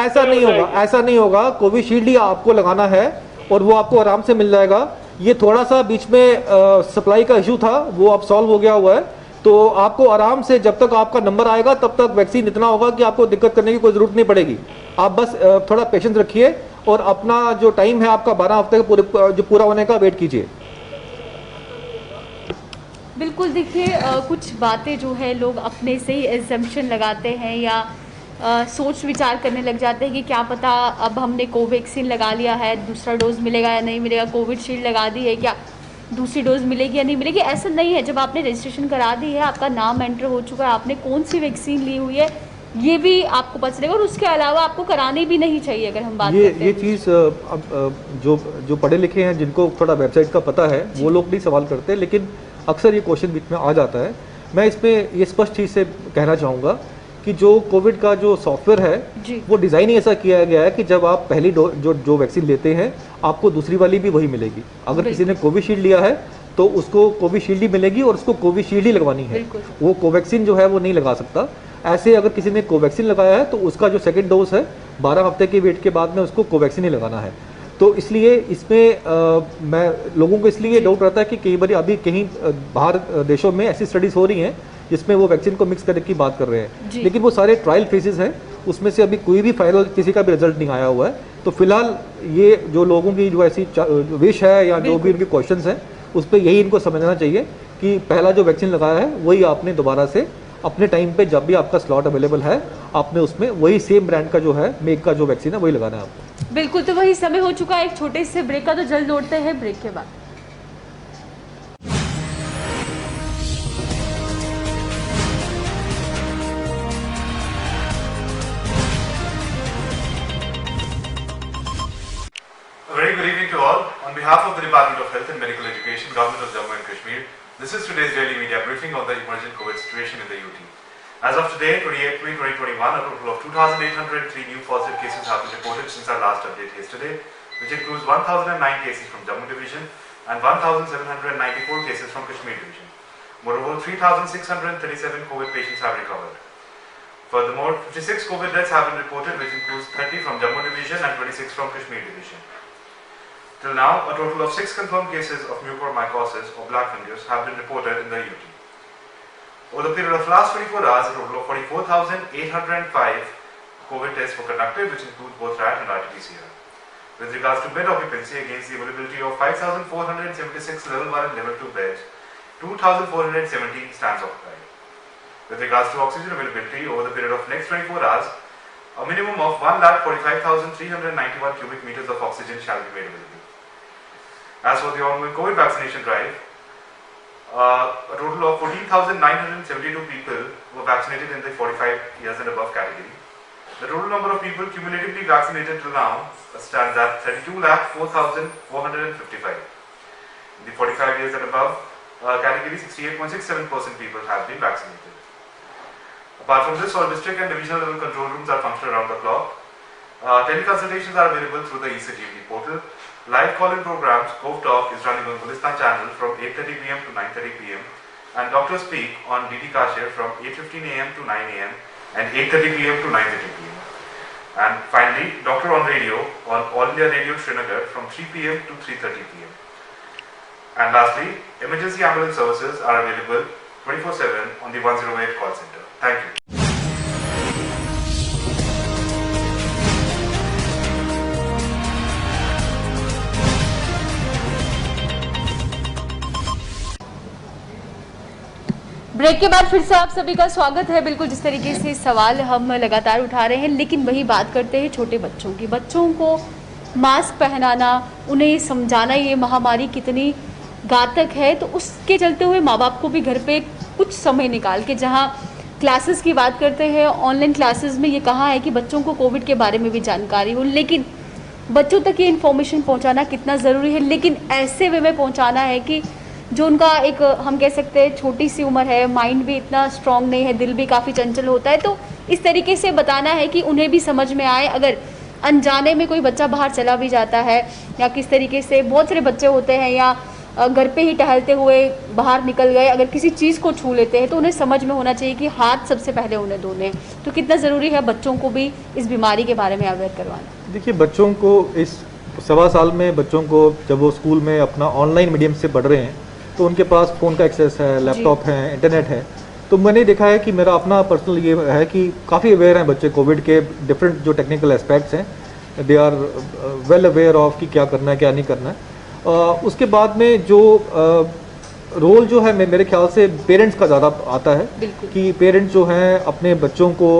ऐसा नहीं होगा, ऐसा नहीं होगा। कोविशील्ड ही आपको लगाना है और वो आपको आराम से मिल जाएगा। ये थोड़ा सा बीच में सप्लाई का इशू था, वो अब सॉल्व हो गया हुआ है। तो आपको आराम से, जब तक आपका नंबर आएगा तब तक वैक्सीन इतना होगा कि आपको दिक्कत करने की कोई जरूरत नहीं पड़ेगी। आप बस थोड़ा पेशेंस रखिए और अपना जो टाइम है आपका 12 हफ्ते का जो पूरा होने का वेट कीजिए। बिल्कुल, देखिए कुछ बातें जो है लोग अपने से ही एजम्पशन लगाते हैं या सोच विचार करने लग जाते हैं कि क्या पता अब हमने कोवैक्सीन लगा लिया है, दूसरा डोज मिलेगा या नहीं मिलेगा, कोविशील्ड लगा दी है, क्या दूसरी डोज मिलेगी या नहीं मिलेगी। ऐसा नहीं है। जब आपने रजिस्ट्रेशन करा दी है, आपका नाम एंटर हो चुका है, आपने कौन सी वैक्सीन ली हुई है ये भी आपको पता चलेगा, और उसके अलावा आपको करानी भी नहीं चाहिए। अगर हम बात करते हैं ये चीज़ अब जो पढ़े लिखे हैं, जिनको थोड़ा वेबसाइट का पता है, वो लोग नहीं सवाल करते, लेकिन अक्सर ये क्वेश्चन बीच में आ जाता है। मैं इसमें ये स्पष्ट चीज़ से कहना चाहूँगा कि जो कोविड का जो सॉफ्टवेयर है वो डिज़ाइन ही ऐसा किया गया है कि जब आप पहली जो वैक्सीन लेते हैं, आपको दूसरी वाली भी वही मिलेगी। अगर किसी ने कोविशील्ड लिया है तो उसको कोविशील्ड ही मिलेगी और उसको कोविशील्ड ही लगवानी है, वो कोवैक्सीन जो है वो नहीं लगा सकता। ऐसे अगर किसी ने कोवैक्सीन लगाया है तो उसका जो सेकेंड डोज है 12 हफ्ते के वेट के बाद में उसको कोवैक्सीन ही लगाना है। तो इसलिए इसमें मैं लोगों को इसलिए डाउट रहता है कि कई बार अभी कहीं बाहर देशों में ऐसी स्टडीज़ हो रही हैं जिसमें वो वैक्सीन को मिक्स करने की बात कर रहे हैं, लेकिन वो सारे ट्रायल फेजेस हैं, उसमें से अभी कोई भी फाइनल किसी का भी रिजल्ट नहीं आया हुआ है। तो फिलहाल ये जो लोगों की जो ऐसी विश है या जो भी उनके क्वेश्चंस हैं, उस पर यही इनको समझना चाहिए कि पहला जो वैक्सीन लगाया है वही आपने दोबारा से अपने टाइम पे, जब भी आपका स्लॉट अवेलेबल है, आपने उसमें वही सेम ब्रांड का जो है, मेक का जो वैक्सीन है वही लगाना है आपको। बिल्कुल। तो वही समय हो चुका है एक छोटे से ब्रेक का, तो जल्द लौटते हैं ब्रेक के बाद। Very good evening to all. On behalf of the Department of Health and Medical Education, Government of Jammu and Kashmir, this is today's daily media briefing on the emergent COVID situation in the UT. As of today, 28 May 2021, a total of 2,803 new positive cases have been reported since our last update yesterday, which includes 1,009 cases from Jammu Division and 1,794 cases from Kashmir Division. Moreover, 3,637 COVID patients have recovered. Furthermore, 56 COVID deaths have been reported, which includes 30 from Jammu Division and 26 from Kashmir Division. Till now, a total of 6 confirmed cases of mucormycosis or black fungus have been reported in the UT. Over the period of last 24 hours, a total of 44,805 COVID tests were conducted, which includes both RAT and RT-PCR. With regards to bed occupancy, against the availability of 5,476 level 1 and level 2 beds, 2,470 stands occupied. With regards to oxygen availability, over the period of next 24 hours, a minimum of 1,45,391 cubic meters of oxygen shall be made available. As for the ongoing COVID vaccination drive, a total of 14,972 people were vaccinated in the 45 years and above category. The total number of people cumulatively vaccinated till now stands at 32,04,455. In the 45 years and above category, 68.67% people have been vaccinated. Apart from this, all district and divisional level control rooms are functional around the clock. Teleconsultations are available through the ECGMD portal. Live call-in programs, Cove Talk is running on Gulistan channel from 8:30 p.m. to 9:30 p.m. and Doctor Speak on DD Kashir from 8:15 a.m. to 9 a.m. and 8:30 p.m. to 9:30 p.m. And finally, Doctor on Radio on All India Radio Srinagar from 3 p.m. to 3:30 p.m. And lastly, emergency ambulance services are available 24/7 on the 108 call center. Thank you. Break के बाद फिर से आप सभी का स्वागत है। बिल्कुल जिस तरीके से सवाल हम लगातार उठा रहे हैं, लेकिन वही बात करते हैं छोटे बच्चों की। बच्चों को मास्क पहनाना, उन्हें समझाना ये महामारी कितनी घातक है, तो उसके चलते हुए माँ बाप को भी घर पे कुछ समय निकाल के, जहाँ क्लासेस की बात करते हैं, ऑनलाइन क्लासेस में ये कहा है कि बच्चों को कोविड के बारे में भी जानकारी हो, लेकिन बच्चों तक ये इन्फॉर्मेशन पहुँचाना कितना ज़रूरी है, लेकिन ऐसे वे में पहुँचाना है कि जो उनका एक हम कह सकते हैं छोटी सी उम्र है, माइंड भी इतना स्ट्रांग नहीं है, दिल भी काफ़ी चंचल होता है, तो इस तरीके से बताना है कि उन्हें भी समझ में आए। अगर अनजाने में कोई बच्चा बाहर चला भी जाता है, या किस तरीके से बहुत सारे बच्चे होते हैं, या घर पे ही टहलते हुए बाहर निकल गए, अगर किसी चीज़ को छू लेते हैं तो उन्हें समझ में होना चाहिए कि हाथ सबसे पहले उन्हें धोने। तो कितना ज़रूरी है बच्चों को भी इस बीमारी के बारे में अवेयर करवाना। देखिए, बच्चों को इस 1.25 साल में बच्चों को जब वो स्कूल में अपना ऑनलाइन मीडियम से पढ़ रहे हैं तो उनके पास फ़ोन का एक्सेस है, लैपटॉप है, इंटरनेट है। तो मैंने देखा है कि मेरा अपना पर्सनल ये है कि काफ़ी अवेयर हैं बच्चे कोविड के डिफरेंट जो टेक्निकल एस्पेक्ट्स हैं, they are well aware of कि क्या करना है क्या नहीं करना है। उसके बाद में जो रोल जो है मेरे ख्याल से पेरेंट्स का ज़्यादा आता है कि पेरेंट्स जो हैं अपने बच्चों को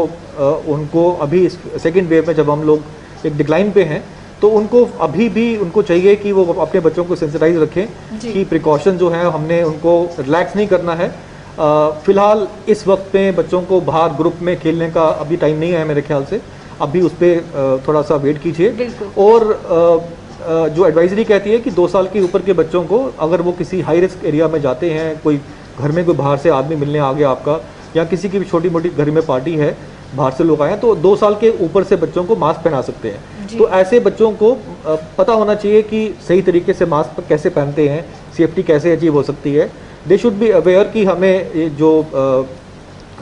उनको अभी इस सेकेंड वेव में जब हम लोग एक डिक्लाइन पे हैं तो उनको अभी भी उनको चाहिए कि वो अपने बच्चों को सेंसिटाइज रखें कि प्रिकॉशन जो है हमने उनको रिलैक्स नहीं करना है। फ़िलहाल इस वक्त में बच्चों को बाहर ग्रुप में खेलने का अभी टाइम नहीं है मेरे ख्याल से, अभी उस पर थोड़ा सा वेट कीजिए। और जो एडवाइजरी कहती है कि 2 साल के ऊपर के बच्चों को अगर वो किसी हाई रिस्क एरिया में जाते हैं, कोई घर में कोई बाहर से आदमी मिलने आ गया आपका, या किसी की भी छोटी मोटी घर में पार्टी है, बाहर से लोग आए हैं, तो 2 साल के ऊपर से बच्चों को मास्क पहना सकते हैं। तो ऐसे बच्चों को पता होना चाहिए कि सही तरीके से मास्क कैसे पहनते हैं, सेफ्टी कैसे अचीव हो सकती है। दे शुड बी अवेयर कि हमें ये जो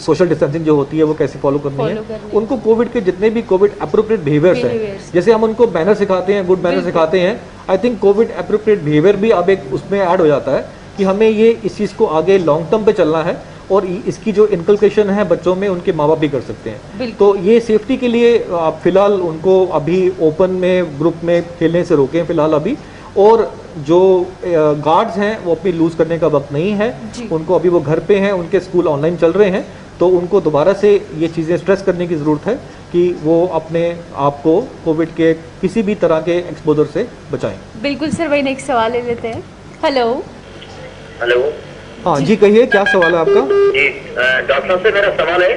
सोशल डिस्टेंसिंग जो होती है वो कैसे फॉलो करनी है। उनको कोविड के जितने भी कोविड अप्रोप्रिएट बिहेवियर्स हैं, जैसे हम उनको मैनर सिखाते हैं, गुड मैनर सिखाते हैं, I think Covid appropriate behaviour भी अब एक उसमें ऐड हो जाता है कि हमें ये इस चीज़ को आगे लॉन्ग टर्म पे चलना है और इसकी जो इनकलकेशन है बच्चों में उनके माँ बाप भी कर सकते हैं। तो ये सेफ्टी के लिए आप फिलहाल उनको अभी ओपन में ग्रुप में खेलने से रोकें फिलहाल अभी। और जो गार्ड्स हैं वो अपनी लूज़ करने का वक्त नहीं है, उनको अभी वो घर पे हैं, उनके स्कूल ऑनलाइन चल रहे हैं, तो उनको दोबारा से ये चीज़ें स्ट्रेस करने की ज़रूरत है कि वो अपने आप को कोविड के किसी भी तरह के एक्सपोजर से बचाएं। बिल्कुल सर, वही नेक्स्ट सवाल ले लेते हैं। हेलो हेलो, हाँ जी, कहिए क्या सवाल है आपका? जी डॉक्टर साहब से मेरा सवाल है।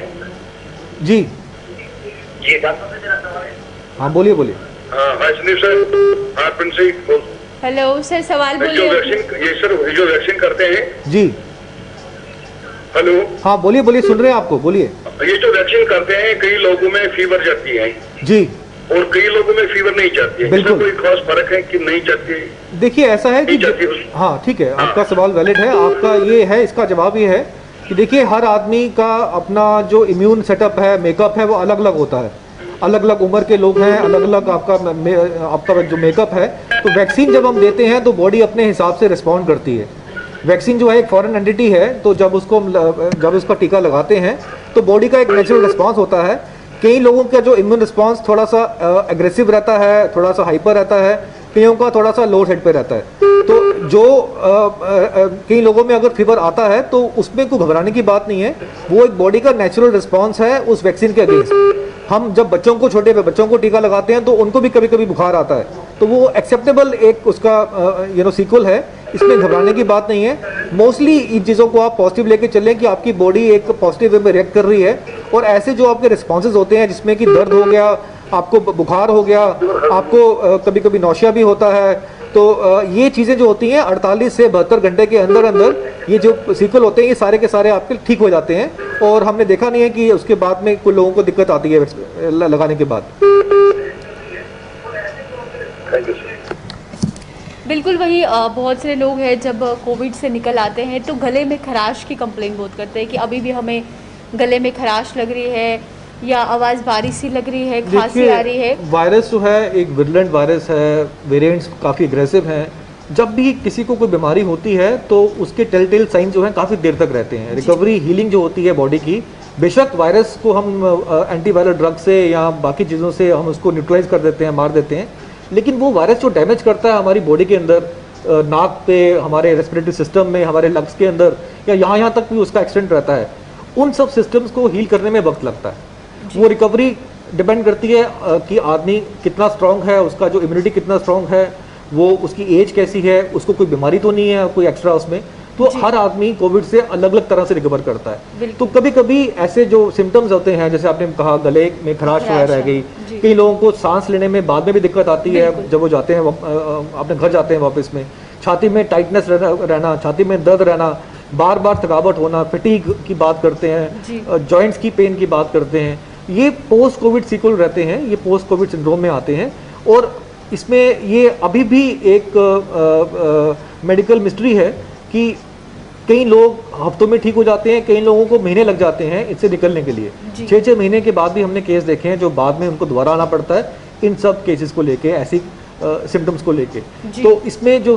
जी जी डॉक्टर साहब से मेरा सवाल है। हाँ बोलिए बोलिए। हाँ सुनील सर, हाँ प्रिंसिपल। हेलो सर, सवाल जो बोलिए। वैक्सीन ये सर जो वैक्सीन करते हैं। जी हेलो, हाँ बोलिए बोलिए, सुन रहे हैं आपको, बोलिए। ये जो वैक्सीन करते हैं कई लोगों में फीवर जाती है जी, और कई लोगों में फीवर नहीं जाती है, इसमें कोई खास फर्क है कि नहीं जाती है? देखिए ऐसा है कि हाँ ठीक है, आपका सवाल वैलिड है। आपका ये है, इसका जवाब ये है कि देखिए हर आदमी का अपना जो इम्यून सेटअप है, मेकअप है, वो अलग अलग होता है। अलग अलग उम्र के लोग हैं, अलग अलग आपका जो मेकअप है। तो वैक्सीन जब हम देते हैं तो बॉडी अपने हिसाब से रिस्पॉन्ड करती है। वैक्सीन जो है एक फॉरेन एंटिटी है, तो जब उसका टीका लगाते हैं तो बॉडी का एक नेचुरल रिस्पांस होता है। कई लोगों का जो इम्यून रिस्पांस थोड़ा सा एग्रेसिव रहता है, थोड़ा सा हाइपर रहता है, कईयों का थोड़ा सा लोअर साइड पे रहता है। तो जो कई लोगों में अगर फीवर आता है तो उसमें कोई घबराने की बात नहीं है, वो एक बॉडी का नेचुरल रिस्पांस है उस वैक्सीन के अगेंस्ट। हम जब बच्चों को, छोटे बच्चों को टीका लगाते हैं तो उनको भी कभी कभी बुखार आता है, तो वो एक्सेप्टेबल एक उसका सीक्वल है, इसमें घबराने की बात नहीं है। मोस्टली इन चीज़ों को आप पॉजिटिव लेके चलें कि आपकी बॉडी एक पॉजिटिव वे में रिएक्ट कर रही है। और ऐसे जो आपके रिस्पॉन्सेज होते हैं जिसमें कि दर्द हो गया, आपको बुखार हो गया, आपको कभी कभी नौशिया भी होता है, तो ये चीज़ें जो होती हैं 48 से 72 घंटे के अंदर अंदर ये जो सीक्वल होते हैं ये सारे के सारे आपके ठीक हो जाते हैं। और हमने देखा नहीं है कि उसके बाद में कुछ लोगों को दिक्कत आती है लगाने के बाद। बिल्कुल वही बहुत से लोग हैं जब कोविड से निकल आते हैं तो गले में खराश की कंप्लेन बहुत करते हैं कि अभी भी हमें गले में खराश लग रही है या आवाज़ बारिश सी लग रही है, खांसी आ रही है। वायरस जो है एक विरलेंट वायरस है, वेरिएंट्स काफ़ी एग्रेसिव हैं। जब भी किसी को कोई बीमारी होती है तो उसके टेल साइन जो हैं काफ़ी देर तक रहते हैं। रिकवरी हीलिंग जो होती है बॉडी की, बेशक वायरस को हम एंटीवायरल ड्रग से या बाकी चीज़ों से हम उसको न्यूट्रलाइज कर देते हैं, मार देते हैं, लेकिन वो वायरस जो डैमेज करता है हमारी बॉडी के अंदर, नाक पे, हमारे रेस्पिरेटरी सिस्टम में, हमारे लंग्स के अंदर या यहाँ तक भी उसका एक्सटेंट रहता है, उन सब सिस्टम्स को हील करने में वक्त लगता है। वो रिकवरी डिपेंड करती है कि आदमी कितना स्ट्रांग है, उसका जो इम्यूनिटी कितना स्ट्रांग है, वो उसकी एज कैसी है, उसको कोई बीमारी तो नहीं है कोई एक्स्ट्रा उसमें। तो हर आदमी कोविड से अलग अलग तरह से रिकवर करता है। तो कभी कभी ऐसे जो सिम्टम्स होते हैं, जैसे आपने कहा गले में खराश रह गई, कई लोगों को सांस लेने में बाद में भी दिक्कत आती है जब वो जाते हैं अपने घर जाते हैं वापस में, छाती में टाइटनेस रहना, छाती में दर्द रहना, बार बार थकावट होना, फटीग की बात करते हैं, जॉइंट्स की पेन की बात करते हैं, ये पोस्ट कोविड सीक्वल रहते हैं, ये पोस्ट कोविड सिंड्रोम में आते हैं। और इसमें ये अभी भी एक मेडिकल मिस्ट्री है कि कई लोग हफ्तों में ठीक हो जाते हैं, कई लोगों को महीने लग जाते हैं इससे निकलने के लिए। 6-6 महीने के बाद भी हमने केस देखे हैं जो बाद में उनको दोबारा आना पड़ता है इन सब केसेस को लेके, ऐसी सिम्टम्स को लेके। तो इसमें जो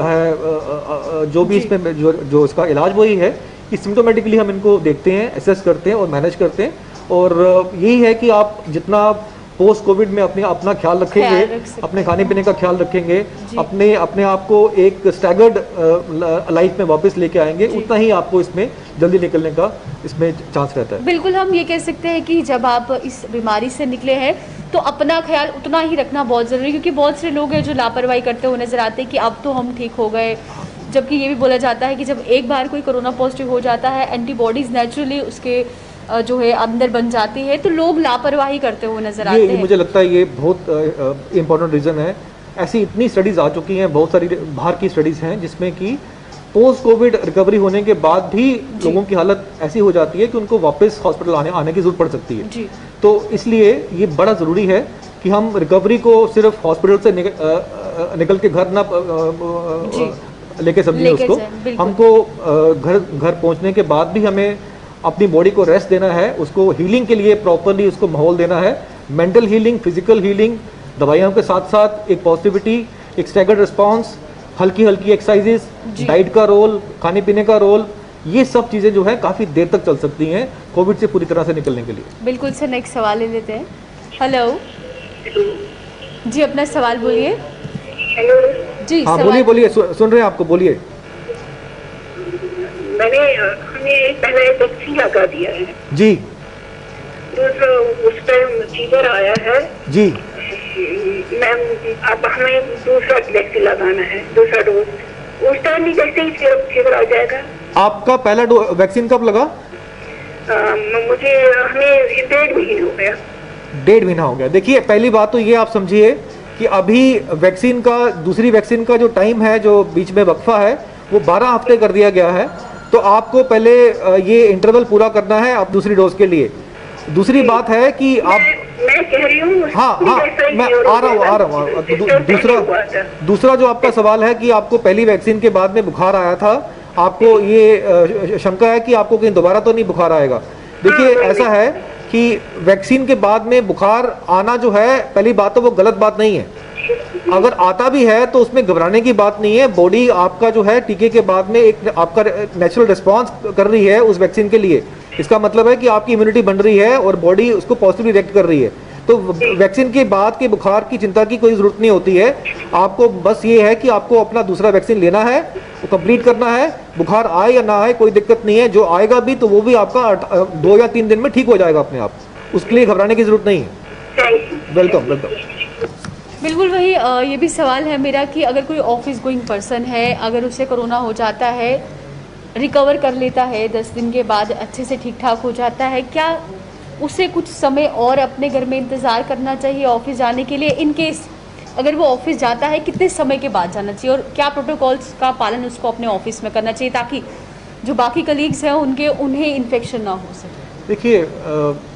है जो भी इसमें जो इसका इलाज वही है कि सिम्टोमेटिकली हम इनको देखते हैं, एसेस करते हैं और मैनेज करते हैं। और यही है कि आप जितना पोस्ट कोविड में अपना ख्याल रखेंगे, अपने खाने पीने का ख्याल रखेंगे, अपने आप को एक स्टैगर्ड लाइफ में वापस लेके आएंगे, उतना ही आपको इसमें जल्दी निकलने का इसमें चांस रहता है। बिल्कुल, हम ये कह सकते हैं कि जब आप इस बीमारी से निकले हैं तो अपना ख्याल उतना ही रखना बहुत ज़रूरी है, क्योंकि बहुत से लोग हैं जो लापरवाही करते हुए नजर आते हैं कि अब तो हम ठीक हो गए, जबकि ये भी बोला जाता है कि जब एक बार कोई कोरोना पॉजिटिव हो जाता है, एंटीबॉडीज नेचुरली उसके जो है अंदर बन जाती है, तो लोग लापरवाही करते हुए नजर आते हैं। मुझे लगता है ये बहुत इंपॉर्टेंट रीज़न है। ऐसी इतनी स्टडीज़ आ चुकी हैं, बहुत सारी बाहर की स्टडीज़ हैं जिसमें कि पोस्ट कोविड रिकवरी होने के बाद भी लोगों की हालत ऐसी हो जाती है कि उनको वापस हॉस्पिटल आने की जरूरत पड़ सकती है। तो इसलिए ये बड़ा ज़रूरी है कि हम रिकवरी को सिर्फ हॉस्पिटल से निकल के घर ना लेके समझें उसको, हमको घर पहुंचने के बाद भी हमें अपनी बॉडी को रेस्ट देना है, उसको हीलिंग के लिए प्रॉपरली उसको माहौल देना है, मेंटल हीलिंग, फिजिकल हीलिंग, दवाइयों के साथ साथ एक पॉजिटिविटी, एक स्टैगर्ड रिस्पांस, हल्की एक्सरसाइजेस, डाइट का रोल, खाने पीने का रोल, ये सब चीज़ें जो है काफ़ी देर तक चल सकती हैं कोविड से पूरी तरह से निकलने के लिए। बिल्कुल सर, नेक्स्ट सवाल ले लेते हैं। हेलो जी, अपना सवाल बोलिए। हेलो जी हाँ, बोलिए, सुन रहे हैं आपको, बोलिए। हमें पहले वैक्सीन लगा दिया है जी, दूसरा उस टाइम फीवर आया है जी मैम, अब हमें दूसरा वैक्सीन लगाना है, दूसरा डोज। उस टाइम भी जैसे ही फीवर आ जाएगा। आपका पहला वैक्सीन कब लगा? हमें 1.5 महीने हो गया। 1.5 महीना हो गया। देखिए, पहली बात तो ये आप समझिए कि अभी वैक्सीन का, दूसरी वैक्सीन का जो टाइम है, जो बीच में वक्फा है, वो 12 हफ्ते कर दिया गया है। तो आपको पहले ये इंटरवल पूरा करना है आप दूसरी डोज के लिए। दूसरी बात है कि आप, मैं कह रही हूँ, हाँ, मैं आ रहा हूँ। दूसरा जो आपका सवाल है कि आपको पहली वैक्सीन के बाद में बुखार आया था, आपको ये शंका है कि आपको कहीं दोबारा तो नहीं बुखार आएगा। देखिए, ऐसा है कि वैक्सीन के बाद में बुखार आना जो है, पहली बात तो वो गलत बात नहीं है। अगर आता भी है तो उसमें घबराने की बात नहीं है। बॉडी आपका जो है टीके के बाद में एक आपका नेचुरल रिस्पांस कर रही है उस वैक्सीन के लिए। इसका मतलब है कि आपकी इम्यूनिटी बन रही है और बॉडी उसको पॉजिटिवली रिएक्ट कर रही है। तो वैक्सीन के बाद के बुखार की चिंता की कोई जरूरत नहीं होती है। आपको बस ये है कि आपको अपना दूसरा वैक्सीन लेना है, वो कंप्लीट करना है। बुखार आए या ना आए कोई दिक्कत नहीं है, जो आएगा भी तो वो भी आपका 2 या 3 दिन में ठीक हो जाएगा अपने आप। उसके लिए घबराने की जरूरत नहीं है। वेलकम। बिल्कुल वही ये भी सवाल है मेरा कि अगर कोई ऑफिस गोइंग पर्सन है, अगर उसे कोरोना हो जाता है, रिकवर कर लेता है, 10 दिन के बाद अच्छे से ठीक ठाक हो जाता है, क्या उसे कुछ समय और अपने घर में इंतज़ार करना चाहिए ऑफिस जाने के लिए? इन केस अगर वो ऑफिस जाता है, कितने समय के बाद जाना चाहिए और क्या प्रोटोकॉल्स का पालन उसको अपने ऑफिस में करना चाहिए ताकि जो बाकी कलीग्स हैं उन्हें इन्फेक्शन ना हो सके? देखिए,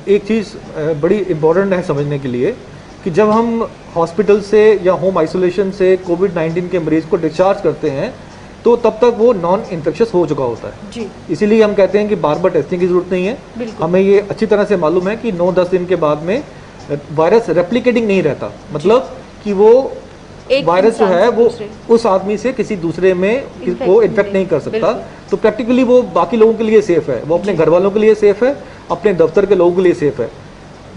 एक चीज़ बड़ी इम्पोर्टेंट है समझने के लिए कि जब हम हॉस्पिटल से या होम आइसोलेशन से कोविड-19 के मरीज को डिस्चार्ज करते हैं तो तब तक वो नॉन इन्फेक्शियस हो चुका होता है जी। इसीलिए हम कहते हैं कि बार बार टेस्टिंग की जरूरत नहीं है। बिल्कुल। हमें ये अच्छी तरह से मालूम है कि 9-10 दिन के बाद में वायरस रेप्लिकेटिंग नहीं रहता, मतलब कि वो एक वायरस जो इंसान है से वो दूसरे। उस आदमी से किसी दूसरे में Infect वो इन्फेक्ट नहीं कर सकता। बिल्कुल। तो प्रैक्टिकली वो बाकी लोगों के लिए सेफ है, वो अपने घर वालों के लिए सेफ है, अपने दफ्तर के लोगों के लिए सेफ है।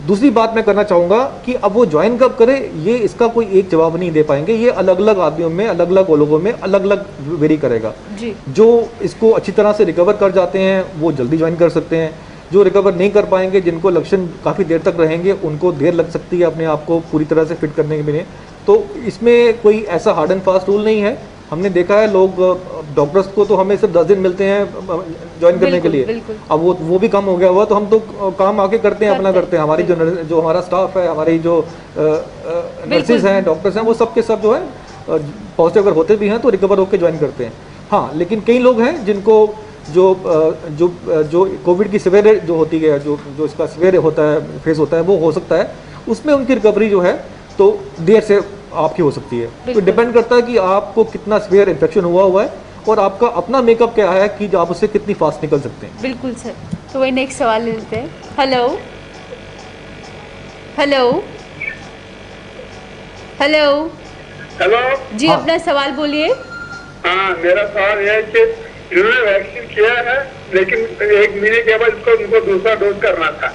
दूसरी बात मैं करना चाहूँगा कि अब वो ज्वाइन कब करे ये इसका कोई एक जवाब नहीं दे पाएंगे, ये अलग अलग आदमियों में, अलग अलग लोगों में अलग अलग वेरी करेगा। जी। जो इसको अच्छी तरह से रिकवर कर जाते हैं वो जल्दी ज्वाइन कर सकते हैं, जो रिकवर नहीं कर पाएंगे, जिनको लक्षण काफ़ी देर तक रहेंगे, उनको देर लग सकती है अपने आप को पूरी तरह से फिट करने के लिए। तो इसमें कोई ऐसा हार्ड एंड फास्ट रूल नहीं है। हमने देखा है लोग डॉक्टर्स को तो हमें सिर्फ 10 दिन मिलते हैं ज्वाइन करने के लिए, बिल्कुल। अब वो भी कम हो गया हुआ, तो हम तो काम आके करते हैं, अपना करते हैं। हमारी जो हमारा स्टाफ है, हमारी जो नर्सेज हैं, डॉक्टर्स हैं, वो सब के सब जो है पॉजिटिव अगर होते भी हैं तो रिकवर होकर ज्वाइन करते हैं। हाँ, लेकिन कई लोग हैं जिनको जो कोविड की सिवियर जो होती है, जो इसका सिवियर होता है, फेज होता है, वो हो सकता है, उसमें उनकी रिकवरी जो है तो देर से आपकी हो सकती है। तो डिपेंड करता है कि आपको कितना सिवियर इन्फेक्शन हुआ है और आपका अपना मेकअप क्या है कि आप उससे कितनी फास्ट निकल सकते हैं। बिल्कुल सर। तो वही नेक्स्ट सवाल ले लेते हैं। Hello hello hello hello. जी, हाँ। अपना सवाल बोलिए। हाँ, मेरा सवाल यह है कि इन्होंने वैक्सीन किया है लेकिन 1 महीने के बाद उनको दूसरा डोज करना था।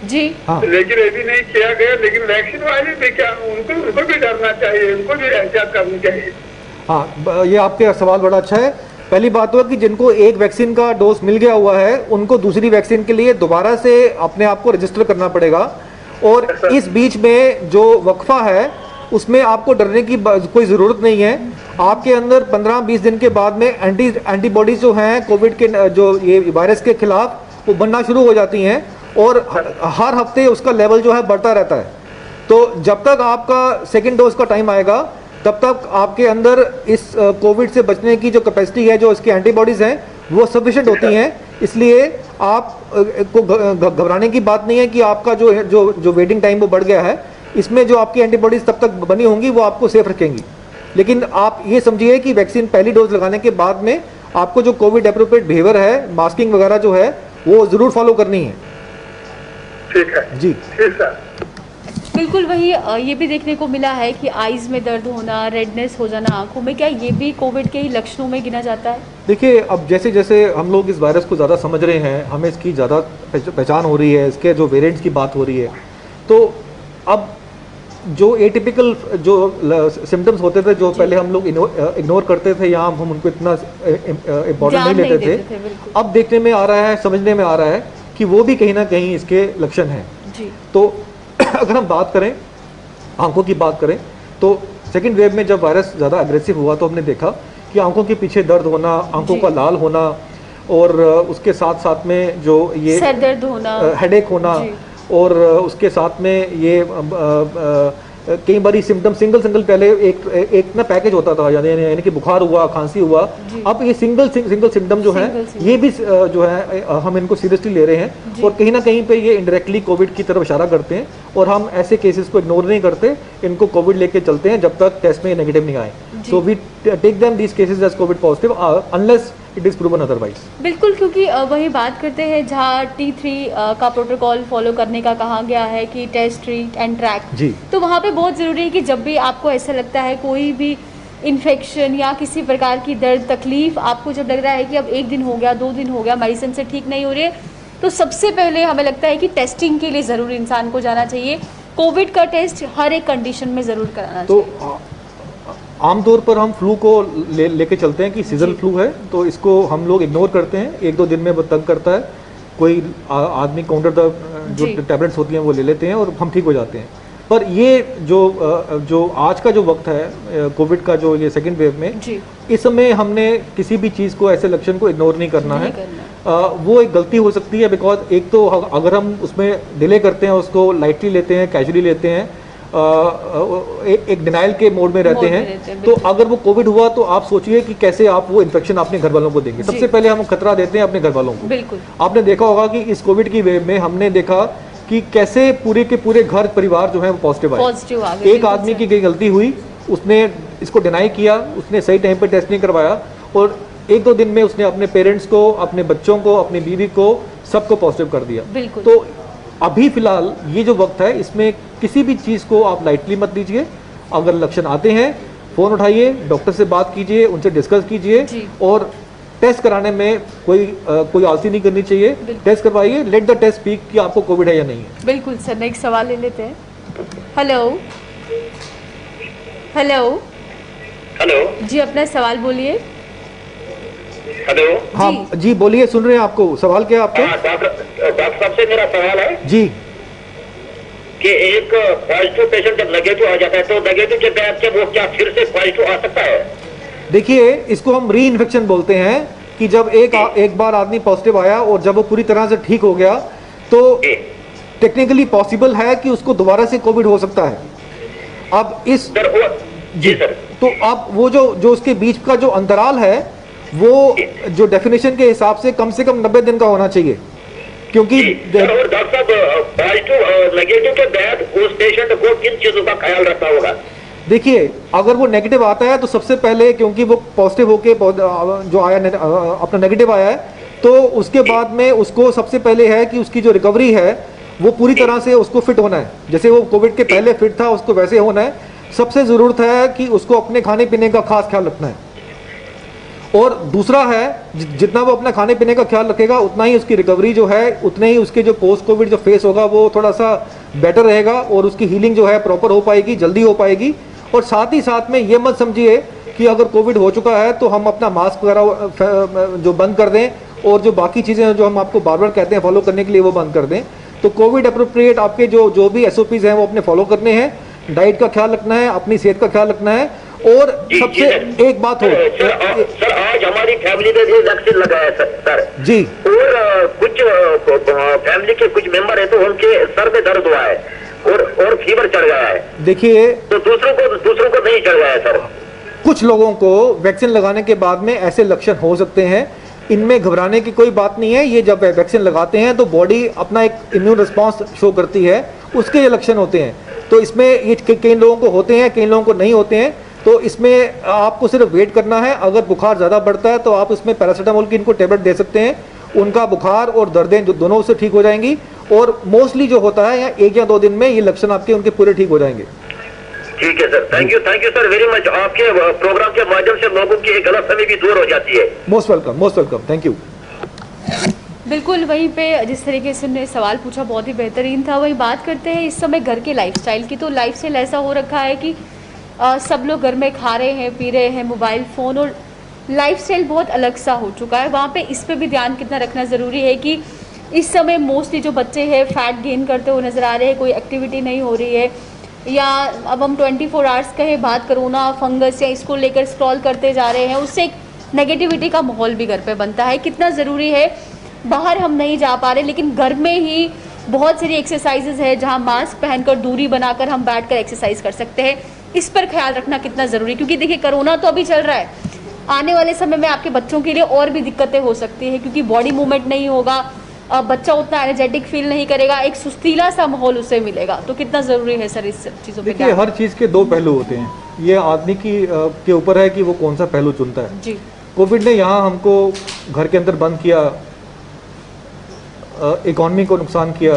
जी। हाँ, लेकिन अभी नहीं किया गया, लेकिन वैक्सीन वाले भी क्या उनको भी डरना चाहिए, उनको भी एहतियात करनी चाहिए। हाँ, ये आपके सवाल बड़ा अच्छा है। पहली बात तो है कि जिनको एक वैक्सीन का डोज मिल गया हुआ है उनको दूसरी वैक्सीन के लिए दोबारा से अपने आप को रजिस्टर करना पड़ेगा, और इस बीच में जो वक्फा है उसमें आपको डरने की कोई ज़रूरत नहीं है। आपके अंदर 15-20 दिन के बाद में एंटीबॉडीज जो हैं कोविड के जो ये वायरस के खिलाफ वो बनना शुरू हो जाती हैं, और हर हफ्ते उसका लेवल जो है बढ़ता रहता है। तो जब तक आपका सेकेंड डोज का टाइम आएगा तब तक आपके अंदर इस कोविड से बचने की जो कैपेसिटी है, जो इसकी एंटीबॉडीज़ हैं, वो सफिशिएंट होती हैं। इसलिए आप को घबराने की बात नहीं है कि आपका जो वेटिंग टाइम वो बढ़ गया है। इसमें जो आपकी एंटीबॉडीज़ तब तक बनी होंगी वो आपको सेफ रखेंगी। लेकिन आप ये समझिए कि वैक्सीन पहली डोज लगाने के बाद में आपको जो कोविड एप्रोप्रिएट बिहेवियर है, मास्किंग वगैरह जो है, वो ज़रूर फॉलो करनी है। ठीक है जी, ठीक सर। बिल्कुल वही ये भी देखने को मिला है कि आईज में दर्द होना, रेडनेस हो जाना आंखों में, क्या ये भी कोविड के ही लक्षणों में गिना जाता है? देखिए, अब जैसे जैसे हम लोग इस वायरस को ज़्यादा समझ रहे हैं, हमें इसकी ज़्यादा पहचान हो रही है, इसके जो वेरिएंट्स की बात हो रही है, तो अब जो एटिपिकल जो सिम्टम्स होते थे, जो पहले हम लोग इग्नोर करते थे या हम उनको इतना इम्पोर्टेंट नहीं लेते थे, अब देखने में आ रहा है, समझने में आ रहा है कि वो भी कहीं ना कहीं इसके लक्षण हैं। जी। तो अगर हम बात करें, आंखों की बात करें, तो सेकेंड वेव में जब वायरस ज़्यादा अग्रेसिव हुआ तो हमने देखा कि आंखों के पीछे दर्द होना, आंखों का लाल होना, और उसके साथ साथ में जो ये सर दर्द होना, हेडेक होना, और उसके साथ में ये कई बारी सिम्टम सिंगल पहले एक ना पैकेज होता था, यानी कि बुखार हुआ, खांसी हुआ, अब ये सिंगल सिम्टम जो है ये भी जो है हम इनको सीरियसली ले रहे हैं, और कहीं ना कहीं पे ये इनडायरेक्टली कोविड की तरफ इशारा करते हैं, और हम ऐसे केसेस को इग्नोर नहीं करते, इनको कोविड लेके चलते हैं जब तक टेस्ट में नेगेटिव नहीं आए। So we take them these cases as covid positive unless it is proven otherwise. बिल्कुल, क्योंकि वही बात करते हैं जहाँ T3 का प्रोटोकॉल फॉलो करने का कहा गया है कि टेस्ट, ट्रीट एंड ट्रैक, जी, तो वहाँ पे बहुत ज़रूरी है कि जब भी आपको ऐसा लगता है कोई भी इन्फेक्शन या किसी प्रकार की दर्द तकलीफ आपको जब लग रहा है कि अब 1 दिन हो गया, 2 दिन हो गया, मेडिसिन से ठीक नहीं हो रही है, तो सबसे पहले हमें लगता है कि टेस्टिंग के लिए ज़रूर इंसान को जाना चाहिए। कोविड का टेस्ट हर एक कंडीशन में ज़रूर कराना चाहिए। तो आमतौर पर हम फ्लू को लेके चलते हैं कि सीजनल फ्लू है, तो इसको हम लोग इग्नोर करते हैं, 1-2 दिन में वो तंग करता है, कोई आदमी काउंटर द जो टैबलेट्स होती हैं वो ले लेते हैं और हम ठीक हो जाते हैं। पर ये जो आज का जो वक्त है कोविड का, जो ये सेकेंड वेव में, इस समय हमने किसी भी चीज़ को, ऐसे लक्षण को इग्नोर नहीं करना है। वो एक गलती हो सकती है, बिकॉज एक तो अगर हम उसमें डिले करते हैं, उसको लाइटली लेते हैं, कैजुअली लेते हैं, एक डिनाइल के मोड में रहते हैं, तो अगर वो कोविड हुआ तो आप सोचिए कि कैसे आप वो इन्फेक्शन अपने घर वालों को देंगे। सबसे पहले हम खतरा देते हैं अपने घर वालों को। बिल्कुल। आपने देखा होगा कि इस कोविड की वेव में हमने देखा कि कैसे पूरे के पूरे घर परिवार जो है वो पॉजिटिव आए। पॉजिटिव आ गए। एक आदमी की कई गलती हुई, उसने इसको डिनाई किया, उसने सही टाइम पे टेस्ट नहीं करवाया और 1-2 दिन में उसने अपने पेरेंट्स को, अपने बच्चों को, अपनी बीवी को, सबको पॉजिटिव कर दिया। बिल्कुल। तो अभी फिलहाल ये जो वक्त है इसमें किसी भी चीज़ को आप लाइटली मत लीजिए। अगर लक्षण आते हैं फ़ोन उठाइए, डॉक्टर से बात कीजिए, उनसे डिस्कस कीजिए और टेस्ट कराने में कोई आलसी नहीं करनी चाहिए। टेस्ट करवाइए, लेट द टेस्ट स्पीक कि आपको कोविड है या नहीं है। बिल्कुल सर, नेक्स्ट सवाल ले लेते हैं। हेलो हेलो हेलो जी, अपना सवाल बोलिए। हेलो। हाँ जी बोलिए, सुन रहे हैं आपको। सवाल क्या है आपका? डॉक्टर साहब से मेरा सवाल है जी कि एक पॉजिटिव पेशेंट जब नेगेटिव आ जाता है तो नेगेटिव के बाद से वो क्या फिर से पॉजिटिव आ सकता है? देखिए, इसको हम री इन्फेक्शन बोलते हैं कि जब एक बार आदमी पॉजिटिव आया और जब वो पूरी तरह से ठीक हो गया तो टेक्निकली पॉसिबल है कि उसको दोबारा से कोविड हो सकता है। अब इस जी सर। तो अब वो जो उसके बीच का जो अंतराल है वो जो डेफिनेशन के हिसाब से कम 90 दिन का होना चाहिए, क्योंकि और डॉक्टर साहब पॉजिटिव नेगेटिव के बाद उस पेशेंट को किन चीजों का ख्याल रखना होगा? देखिए, अगर वो नेगेटिव आता है तो सबसे पहले, क्योंकि वो पॉजिटिव होके जो आया अपना नेगेटिव आया है, तो उसके बाद में उसको सबसे पहले है कि उसकी जो रिकवरी है वो पूरी तरह से उसको फिट होना है। जैसे वो कोविड के पहले फिट था, उसको वैसे होना है। सबसे ज़रूरत है कि उसको अपने खाने पीने का खास ख्याल रखना है और दूसरा है जितना वो अपना खाने पीने का ख्याल रखेगा उतना ही उसकी रिकवरी जो है, उतने ही उसके जो पोस्ट कोविड जो फेस होगा वो थोड़ा सा बेटर रहेगा और उसकी हीलिंग जो है प्रॉपर हो पाएगी, जल्दी हो पाएगी। और साथ ही साथ में ये मत समझिए कि अगर कोविड हो चुका है तो हम अपना मास्क वगैरह जो बंद कर दें और जो बाकी चीज़ें हैं जो हम आपको बार बार कहते हैं फॉलो करने के लिए वो बंद कर दें। तो कोविड अप्रोप्रिएट आपके जो भी SOPs हैं वो अपने फॉलो करने हैं, डाइट का ख्याल रखना है, अपनी सेहत का ख्याल रखना है। और सबसे एक बात हो सर, आज हमारी फैमिली ने भी वैक्सीन लगाया सर जी, और कुछ फैमिली के कुछ मेंबर है तो उनके सर में दर्द हुआ है और फीवर चढ़ गया है। देखिए, तो दूसरों को नहीं चढ़ गया है सर। कुछ लोगों को वैक्सीन लगाने के बाद में ऐसे लक्षण हो सकते हैं, इनमें घबराने की कोई बात नहीं है। ये जब वैक्सीन लगाते हैं तो बॉडी अपना एक इम्यून रिस्पांस शो करती है, उसके ये लक्षण होते हैं। तो इसमें ये कई लोगों को होते हैं, कई लोगों को नहीं होते हैं। तो इसमें आपको सिर्फ वेट करना है। अगर बुखार ज़्यादा बढ़ता है तो आप इसमें पैरासीटामोल की इनको टेबलेट दे सकते हैं, उनका बुखार और दर्दें जो दोनों से ठीक हो जाएंगी। और मोस्टली जो होता है या 1 या 2 दिन में ये लक्षण आपके उनके पूरे ठीक हो जाएंगे। ठीक है sir, thank you sir very much. आपके प्रोग्राम के माध्यम से लोगों की एक गलतफहमी भी दूर हो जाती है। Most welcome, thank you. बिल्कुल, वहीं पे जिस तरीके से उन्होंने सवाल पूछा बहुत ही बेहतरीन था। वही बात करते हैं इस समय घर के लाइफस्टाइल की। तो लाइफस्टाइल ऐसा हो रखा है कि सब लोग घर में खा रहे हैं, पी रहे हैं, मोबाइल फ़ोन, और लाइफस्टाइल बहुत अलग सा हो चुका है। वहाँ पे इस पे भी ध्यान कितना रखना ज़रूरी है कि इस समय मोस्टली जो बच्चे हैं फैट गेन करते हुए नज़र आ रहे हैं, कोई एक्टिविटी नहीं हो रही है, या अब हम 24 आवर्स कहें बात कोरोना फंगस या इसको लेकर स्क्रॉल करते जा रहे हैं, उससे एक नेगेटिविटी का माहौल भी घर पे बनता है। कितना ज़रूरी है, बाहर हम नहीं जा पा रहे लेकिन घर में ही बहुत सारी एक्सरसाइजेज है जहां मास्क पहनकर दूरी बनाकर हम बैठकर एक्सरसाइज कर सकते हैं। इस पर ख्याल रखना कितना ज़रूरी, क्योंकि देखिए कोरोना तो अभी चल रहा है, आने वाले समय में आपके बच्चों के लिए और भी दिक्कतें हो सकती हैं, क्योंकि बॉडी मूवमेंट नहीं होगा, बच्चा उतना एनर्जेटिक फील नहीं करेगा, एक सुस्तीला सा माहौल उसे मिलेगा। तो कितना ज़रूरी है सर इस चीज़ों पे? देखिए, हर चीज़ के 2 पहलू होते हैं। ये आदमी के ऊपर है कि वो कौन सा पहलू चुनता है। जी, कोविड ने यहाँ हमको घर के अंदर बंद किया, इकॉनमी को नुकसान किया,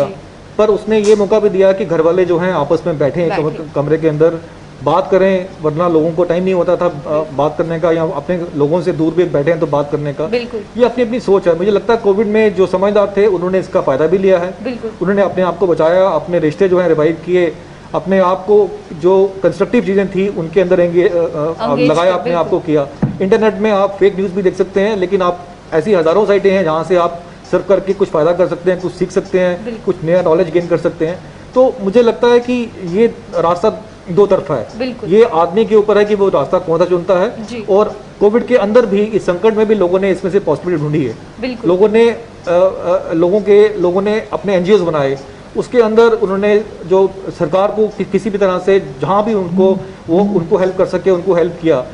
पर उसने ये मौका भी दिया कि घर वाले जो हैं आपस में बैठें कमरे के अंदर, बात करें, वरना लोगों को टाइम नहीं होता था बात करने का, या अपने लोगों से दूर भी बैठे हैं तो बात करने का। ये अपनी अपनी सोच है। मुझे लगता है कोविड में जो समझदार थे उन्होंने इसका फ़ायदा भी लिया है। उन्होंने अपने आप को बचाया, अपने रिश्ते जो हैं रिवाइव किए, अपने आप को जो कंस्ट्रक्टिव चीज़ें थी उनके अंदर लगाया, अपने आप को किया। इंटरनेट में आप फेक न्यूज़ भी देख सकते हैं, लेकिन आप ऐसी हज़ारों साइटें हैं जहाँ से आप सर्फ करके कुछ फ़ायदा कर सकते हैं, कुछ सीख सकते हैं, कुछ नया नॉलेज गेन कर सकते हैं। तो मुझे लगता है कि ये रास्ता 2 तरफा है। ये आदमी के ऊपर है कि वो रास्ता कौन सा चुनता है। और कोविड के अंदर भी, इस संकट में भी लोगों ने इसमें से पॉसिबिलिटी ढूंढी है। लोगों ने अपने NGOs बनाए, उसके अंदर उन्होंने जो सरकार को किसी भी तरह से जहाँ भी उनको हेल्प कर सके उनको हेल्प किया,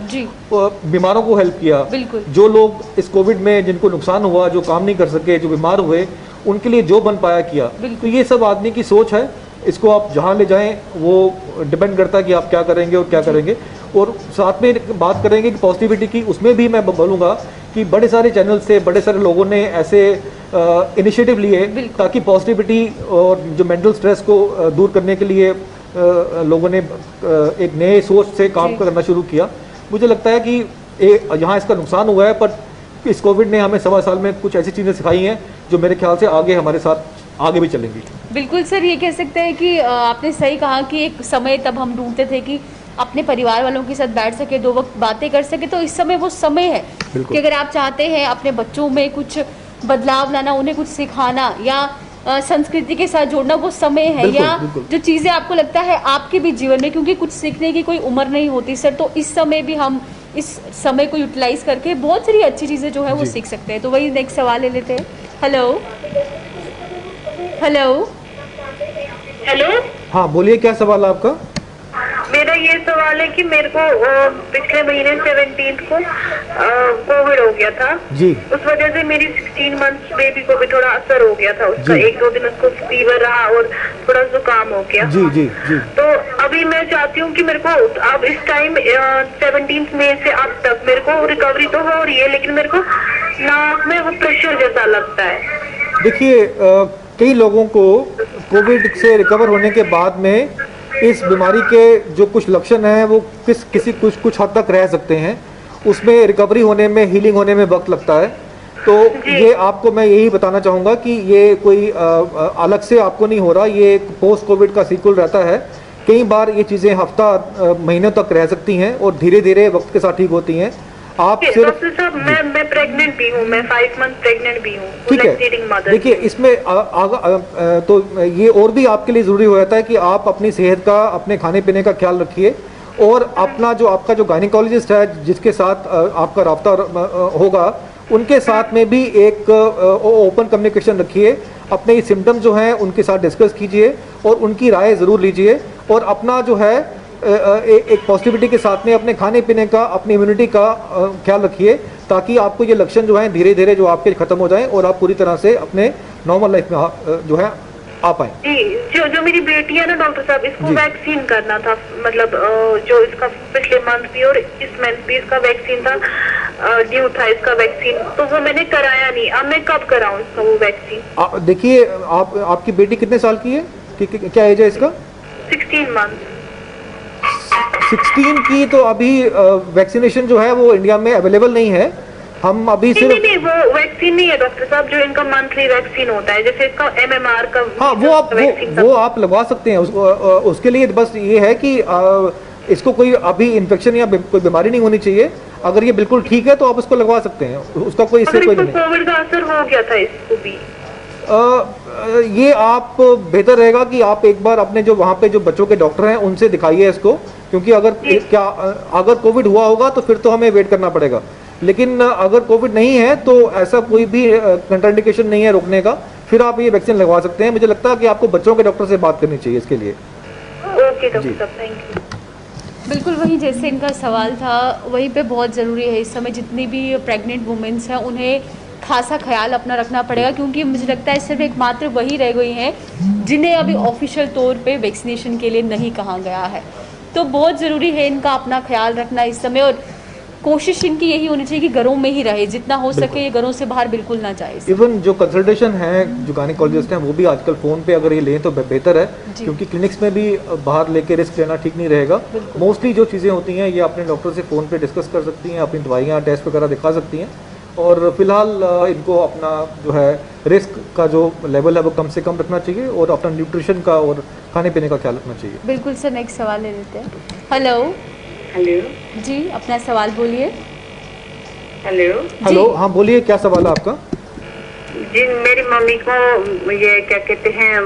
बीमारों को हेल्प किया। जो लोग इस कोविड में जिनको नुकसान हुआ, जो काम नहीं कर सके, जो बीमार हुए, उनके लिए जो बन पाया किया। तो ये सब आदमी की सोच है, इसको आप जहाँ ले जाएं वो डिपेंड करता है कि आप क्या करेंगे और क्या करेंगे। और साथ में बात करेंगे कि पॉजिटिविटी की, उसमें भी मैं बोलूँगा कि बड़े सारे चैनल से बड़े सारे लोगों ने ऐसे इनिशिएटिव लिए ताकि पॉजिटिविटी और जो मेंटल स्ट्रेस को दूर करने के लिए लोगों ने एक नए सोच से काम करना शुरू किया। मुझे लगता है कि यहाँ इसका नुकसान हुआ है, पर इस कोविड ने हमें 1.25 साल में कुछ ऐसी चीज़ें सिखाई हैं जो मेरे ख्याल से आगे हमारे साथ आगे भी चलेंगी। बिल्कुल सर, ये कह सकते हैं कि आपने सही कहा कि एक समय तब हम ढूंढते थे कि अपने परिवार वालों के साथ बैठ सके, 2 वक्त बातें कर सके, तो इस समय वो समय है कि अगर आप चाहते हैं अपने बच्चों में कुछ बदलाव लाना, उन्हें कुछ सिखाना या संस्कृति के साथ जोड़ना, वो समय है। या जो चीज़ें आपको लगता है आपके भी जीवन में, क्योंकि कुछ सीखने की कोई उम्र नहीं होती सर, तो इस समय भी हम इस समय को यूटिलाइज करके बहुत सारी अच्छी चीज़ें जो है वो सीख सकते हैं। तो वही नेक्स्ट सवाल ले लेते हैं। हेलो हेलो हेलो, हाँ बोलिए, क्या सवाल है आपका? मेरा ये सवाल है कि मेरे को पिछले महीने 17 को कोविड हो गया था जी। उस वजह से मेरी 16 मंथ्स बेबी को भी थोड़ा असर हो गया था उसका। 1-2 दिन उसको फीवर रहा और थोड़ा जुकाम हो गया। जी जी जी। तो अभी मैं चाहती हूँ कि मेरे को अब इस टाइम 17 मई से अब तक मेरे को रिकवरी तो हो रही है, लेकिन मेरे को नाक में वो प्रेशर जैसा लगता है। देखिए, कई लोगों को कोविड से रिकवर होने के बाद में इस बीमारी के जो कुछ लक्षण हैं वो कुछ हद तक रह सकते हैं। उसमें रिकवरी होने में, हीलिंग होने में वक्त लगता है। तो ये आपको मैं यही बताना चाहूँगा कि ये कोई अलग से आपको नहीं हो रहा, ये एक पोस्ट कोविड का सीक्वल रहता है। कई बार ये चीज़ें हफ्ता महीनों तक रह सकती हैं और धीरे धीरे वक्त के साथ ठीक होती हैं। आप सिर्फ डॉक्टर साहब, मैं प्रेग्नेंट भी हूँ, मैं 5 मंथ प्रेग्नेंट भी हूँ। ठीक है, देखिए इसमें तो ये और भी आपके लिए ज़रूरी हो जाता है कि आप अपनी सेहत का, अपने खाने पीने का ख्याल रखिए और आपका जो गायनिकोलॉजिस्ट है जिसके साथ आपका रब्ता होगा, उनके साथ में भी एक ओपन कम्युनिकेशन रखिए। अपने सिम्टम्स जो हैं उनके साथ डिस्कस कीजिए और उनकी राय ज़रूर लीजिए और अपना जो है एक पॉजिटिविटी के साथ में अपने खाने पीने का, अपनी इम्यूनिटी का ख्याल रखिए ताकि आपको ये लक्षण जो हैं धीरे धीरे जो आपके खत्म हो जाएं और आप पूरी तरह से अपने नॉर्मल लाइफ में जो है आ पाएं। जी, जो मेरी बेटी है ना डॉक्टर साहब, इसको वैक्सीन करना था, मतलब जो इसका पिछले मंथ भी और इस मंथ भी इसका वैक्सीन था, ड्यू था इसका वैक्सीन, तो वो मैंने कराया नहीं। अब मैं कब कराऊं इसका वो वैक्सीन? देखिए, आपकी बेटी कितने साल की है? क्या एज है इसका? 16 मंथ। 16 की तो अभी वैक्सीनेशन जो है वो इंडिया में अवेलेबल नहीं है। हम अभी सिर्फ नहीं, वो वैक्सीन नहीं है डॉक्टर साहब, जो इनका मंथली वैक्सीन होता है, जैसे इसका MMR का। हाँ, वो आप लगवा सकते हैं। उसके लिए बस ये है कि इसको कोई अभी इन्फेक्शन या कोई बीमारी नहीं होनी चाहिए। अगर ये बिल्कुल ठीक है तो आप उसको लगवा सकते हैं, उसका कोई इससे कोई नहीं। कोविड का असर हो गया था इसको भी। ये आप बेहतर रहेगा कि आप एक बार अपने जो वहाँ पे जो बच्चों के डॉक्टर हैं उनसे दिखाइए इसको, क्योंकि अगर कोविड हुआ होगा तो फिर तो हमें वेट करना पड़ेगा, लेकिन अगर कोविड नहीं है तो ऐसा कोई भी कंट्राइंडिकेशन नहीं है रोकने का, फिर आप ये वैक्सीन लगवा सकते हैं। मुझे लगता है कि आपको बच्चों के डॉक्टर से बात करनी चाहिए इसके लिए। ओके डॉक्टर साहब, थैंक यू। बिल्कुल वही जैसे इनका सवाल था, वहीं पे बहुत ज़रूरी है इस समय जितनी भी प्रेग्नेंट वुमेन्स हैं उन्हें खासा ख्याल अपना रखना पड़ेगा, क्योंकि मुझे लगता है सिर्फ एकमात्र वही रह गई हैं जिन्हें अभी ऑफिशियल तौर पे वैक्सीनेशन के लिए नहीं कहा गया है। तो बहुत ज़रूरी है इनका अपना ख्याल रखना इस समय, और कोशिश इनकी यही होनी चाहिए कि घरों में ही रहे, जितना हो सके ये घरों से बाहर बिल्कुल ना जाए। इवन जो कंसल्टेशन है, जो गायनिकोलॉजिस्ट हैं, वो भी आजकल फ़ोन पे अगर ये लें तो बेहतर है, क्योंकि क्लिनिक्स में भी बाहर लेके रिस्क लेना ठीक नहीं रहेगा। मोस्टली जो चीज़ें होती हैं ये अपने डॉक्टर से फ़ोन पे डिस्कस कर सकती हैं, अपनी दवाइयाँ, टेस्ट वगैरह दिखा सकती हैं, और फिलहाल इनको अपना जो है रिस्क का जो लेवल है वो कम से कम रखना चाहिए और अपना न्यूट्रिशन का और खाने पीने का ख्याल रखना चाहिए। बिल्कुल सर, नेक्स्ट सवाल ले लेते हैं। हेलो हेलो जी, अपना सवाल बोलिए। हेलो, हाँ बोलिए, क्या सवाल है आपका? जी, मेरी मम्मी को ये क्या कहते हैं,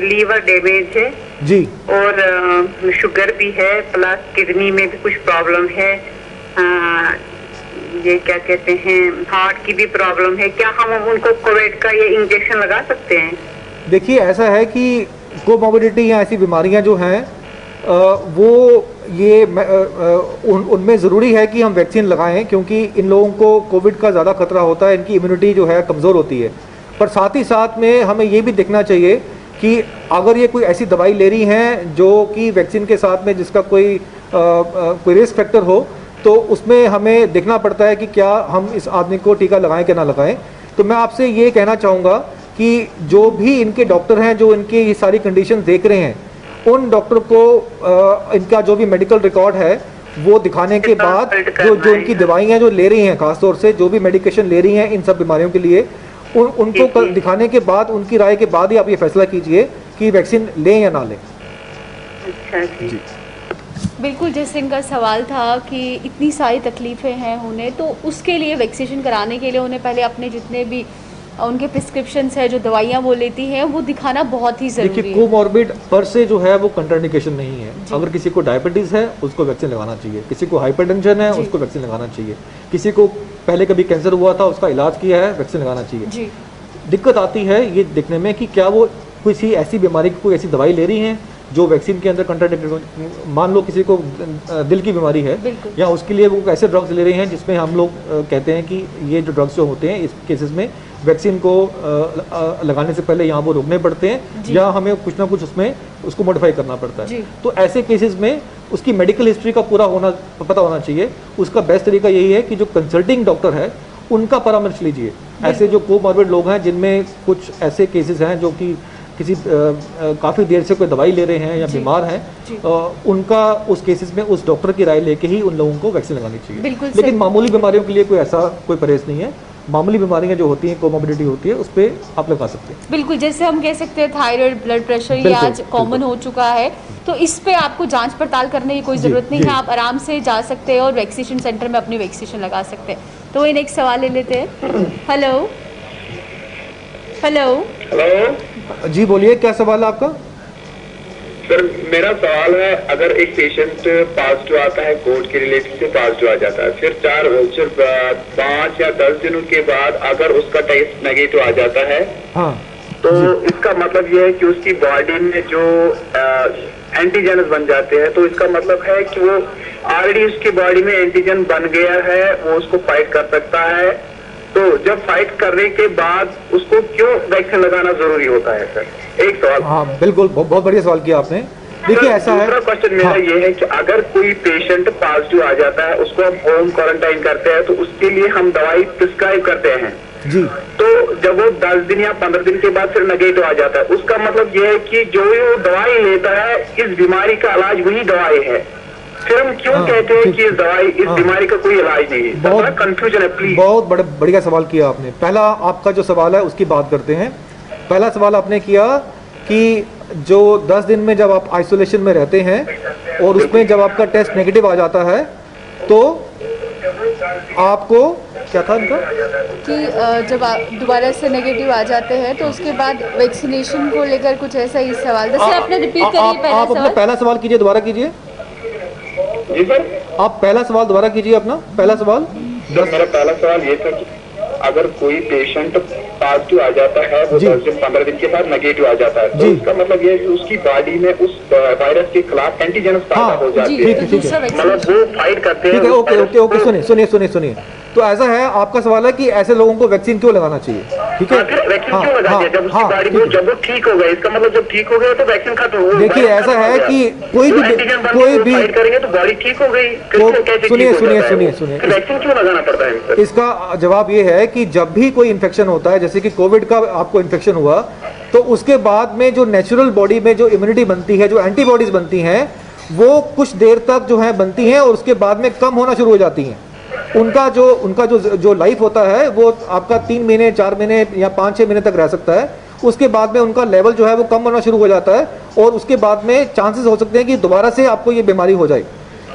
लीवर डैमेज है जी, और शुगर भी है, प्लस किडनी में भी कुछ प्रॉब्लम है, ये क्या कहते हैं, हार्ट की भी प्रॉब्लम है। क्या हम उनको कोविड का ये इंजेक्शन लगा सकते हैं? देखिए, ऐसा है कि कोमॉर्बिडिटी या ऐसी बीमारियां जो हैं वो ये उनमें ज़रूरी है कि हम वैक्सीन लगाएं, क्योंकि इन लोगों को कोविड का ज़्यादा खतरा होता है, इनकी इम्यूनिटी जो है कमज़ोर होती है। पर साथ ही साथ में हमें ये भी देखना चाहिए कि अगर ये कोई ऐसी दवाई ले रही हैं जो कि वैक्सीन के साथ में जिसका कोई रिस्क फैक्टर हो, तो उसमें हमें देखना पड़ता है कि क्या हम इस आदमी को टीका लगाएं कि ना लगाएं। तो मैं आपसे ये कहना चाहूँगा कि जो भी इनके डॉक्टर हैं जो इनकी ये सारी कंडीशन देख रहे हैं, उन डॉक्टर को इनका जो भी मेडिकल रिकॉर्ड है वो दिखाने के बाद जो इनकी दवाइयाँ जो ले रही हैं, खासतौर से जो भी मेडिकेशन ले रही हैं इन सब बीमारियों के लिए, उनको दिखाने के बाद, उनकी राय के बाद ही आप ये फैसला कीजिए कि वैक्सीन लें या ना लें। अच्छा जी। बिल्कुल, जैसे इनका सवाल था कि इतनी सारी तकलीफ़ें हैं उन्हें, तो उसके लिए वैक्सीनेशन कराने के लिए उन्हें पहले अपने जितने भी उनके प्रिस्क्रिप्शंस है, जो दवाइयाँ वो लेती हैं, वो दिखाना बहुत ही ज़रूरी है। देखिए, कोमॉर्बिड पर से जो है वो कंट्राइंडिकेशन नहीं है। अगर किसी को डायबिटीज़ है उसको वैक्सीन लगाना चाहिए, किसी को हाइपरटेंशन है उसको वैक्सीन लगाना चाहिए, किसी को पहले कभी कैंसर हुआ था उसका इलाज किया है, वैक्सीन लगाना चाहिए। दिक्कत आती है ये देखने में कि क्या वो किसी ऐसी बीमारी की कोई ऐसी दवाई ले रही हैं जो वैक्सीन के अंदर कंट्राइंडिकेटेड, मान लो किसी को दिल की बीमारी है या उसके लिए वो ऐसे ड्रग्स ले रहे हैं जिसमें हम लोग कहते हैं कि ये जो ड्रग्स जो होते हैं इस केसेस में वैक्सीन को लगाने से पहले यहाँ वो रोकने पड़ते हैं या हमें कुछ ना कुछ उसमें उसको मॉडिफाई करना पड़ता है। तो ऐसे केसेस में उसकी मेडिकल हिस्ट्री का पूरा होना पता होना चाहिए। उसका बेस्ट तरीका यही है कि जो कंसल्टिंग डॉक्टर है उनका परामर्श लीजिए। ऐसे जो कोमॉर्बिड लोग हैं जिनमें कुछ ऐसे केसेस हैं जो कि किसी काफ़ी देर से कोई दवाई ले रहे हैं या बीमार हैं, उनका उस केसेस में उस डॉक्टर की राय लेके ही उन लोगों को वैक्सीन लगानी चाहिए। लेकिन मामूली बीमारियों के लिए कोई ऐसा कोई परहेज नहीं है। मामूली बीमारियां जो होती हैं, कोमॉर्बिडिटी होती है, उस पर आप लगा सकते हैं। बिल्कुल, जैसे हम कह सकते हैं थायराइड, ब्लड प्रेशर, ये आज कॉमन हो चुका है, तो इस पे आपको जांच पड़ताल करने की कोई ज़रूरत नहीं है। आप आराम से जा सकते हैं और वैक्सीनेशन सेंटर में अपनी वैक्सीनेशन लगा सकते हैं। तो वही नेक्स्ट सवाल ले लेते हैं। हेलो हेलो हेलो जी, बोलिए, क्या सवाल है आपका? सर, मेरा सवाल है, अगर एक पेशेंट पॉजिटिव आता है, कोविड के रिलेटेड से पॉजिटिव आ जाता है, फिर 5 या 10 दिनों के बाद अगर उसका टेस्ट नेगेटिव आ जाता है, हाँ, तो इसका मतलब यह है कि उसकी बॉडी में जो एंटीजन बन जाते हैं, तो इसका मतलब है कि वो ऑलरेडी उसकी बॉडी में एंटीजन बन गया है, वो उसको फाइट कर सकता है। तो जब फाइट करने के बाद उसको क्यों वैक्सीन लगाना जरूरी होता है सर? एक सवाल। हाँ बिल्कुल, बहुत बढ़िया सवाल किया आपने। देखिए, ऐसा है, दूसरा क्वेश्चन मेरा ये है कि अगर कोई पेशेंट पॉजिटिव आ जाता है, उसको हम होम क्वारंटाइन करते हैं, तो उसके लिए हम दवाई प्रिस्क्राइब करते हैं जी। तो जब वो 10 दिन या 15 दिन के बाद फिर नेगेटिव आ जाता है, उसका मतलब ये है कि जो वो दवाई लेता है, इस बीमारी का इलाज वही दवाई है। फिर हम क्यों कहते हैं कि इस बीमारी का कोई इलाज नहीं है? बहुत कंफ्यूजन है, प्लीज। बहुत बढ़िया सवाल किया आपने। पहला आपका जो सवाल है उसकी बात करते हैं। पहला सवाल आपने किया कि जो 10 दिन में जब आप आइसोलेशन में रहते हैं और उसमें जब आपका टेस्ट नेगेटिव आ जाता है, तो आपको क्या था इनका कि जब आप दोबारा से नेगेटिव आ जाते हैं तो उसके बाद वैक्सीनेशन को लेकर कुछ ऐसा ही सवाल, जैसे आपने रिपीट करिए आप अपना पहला सवाल कीजिए, दोबारा कीजिए जी सर। आप पहला सवाल दोबारा कीजिए अपना पहला सवाल। सर, मेरा पहला सवाल ये था कि अगर कोई पेशेंट पॉजिटिव आ जाता है, वो 10 दिन 15 दिन के बाद नेगेटिव आ जाता है, तो इसका मतलब ये है कि उसकी बॉडी में उस वायरस के खिलाफ एंटीजन पैदा हो जाते हैं, मतलब वो फाइट करते हैं। ठीक है, ओके, सुनिए। तो ऐसा है, आपका सवाल है कि ऐसे लोगों को वैक्सीन क्यों लगाना चाहिए, ठीक है? वैक्सीन क्यों लगानी है? जब उसकी बॉडी में जब वो ठीक हो गया, इसका मतलब जब ठीक हो गया तो वैक्सीन खत्म हो। देखिए, ऐसा है कि कोई भी फाइट करेंगे तो बॉडी ठीक हो गई। सुनिए, वैक्सीन क्यों लगाना पड़ता है? इसका जवाब ये है कि जब भी कोई इन्फेक्शन होता है, जैसे कि कोविड का आपको इन्फेक्शन हुआ, तो उसके बाद में जो नेचुरल बॉडी में जो इम्यूनिटी बनती है, जो एंटीबॉडीज बनती हैं, वो कुछ देर तक जो है बनती हैं और उसके बाद में कम होना शुरू हो जाती हैं। उनका जो लाइफ होता है वो आपका 3 महीने, 4 महीने या 5-6 महीने तक रह सकता है। उसके बाद में उनका लेवल जो है वो कम होना शुरू हो जाता है और उसके बाद में चांसेस हो सकते हैं कि दोबारा से आपको ये बीमारी हो जाए।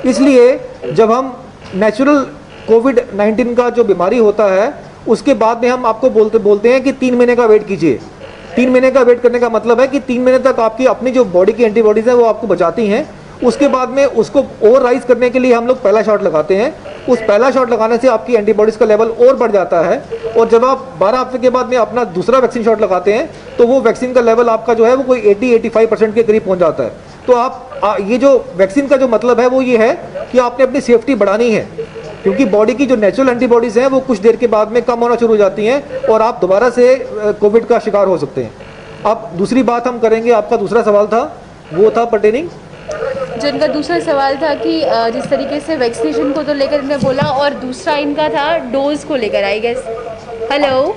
इसलिए जब हम नेचुरल कोविड-19 का जो बीमारी होता है, उसके बाद में हम आपको बोलते हैं कि 3 महीने का वेट कीजिए। 3 महीने का वेट करने का मतलब है कि 3 महीने तक आपकी अपनी जो बॉडी की एंटीबॉडीज है वो आपको बचाती हैं। उसके बाद में उसको ओवर राइज करने के लिए हम लोग पहला शॉट लगाते हैं। उस पहला शॉट लगाने से आपकी एंटीबॉडीज का लेवल और बढ़ जाता है और जब आप 12 हफ्ते के बाद में अपना दूसरा वैक्सीन शॉट लगाते हैं तो वो वैक्सीन का लेवल आपका जो है वो कोई 80-85% के करीब पहुंच जाता है। तो आप ये जो वैक्सीन का जो मतलब है वो ये है कि आपने अपनी सेफ्टी बढ़ानी है। क्योंकि बॉडी की जो नेचुरल एंटीबॉडीज़ हैं वो कुछ देर के बाद में कम होना शुरू हो जाती हैं और आप दोबारा से कोविड का शिकार हो सकते हैं। अब दूसरी बात हम करेंगे, आपका दूसरा सवाल था वो था पर्टेनिंग, जो इनका दूसरा सवाल था कि जिस तरीके से वैक्सीनेशन को तो लेकर इन्होंने बोला, और दूसरा इनका था डोज को लेकर, आई गेस। हेलो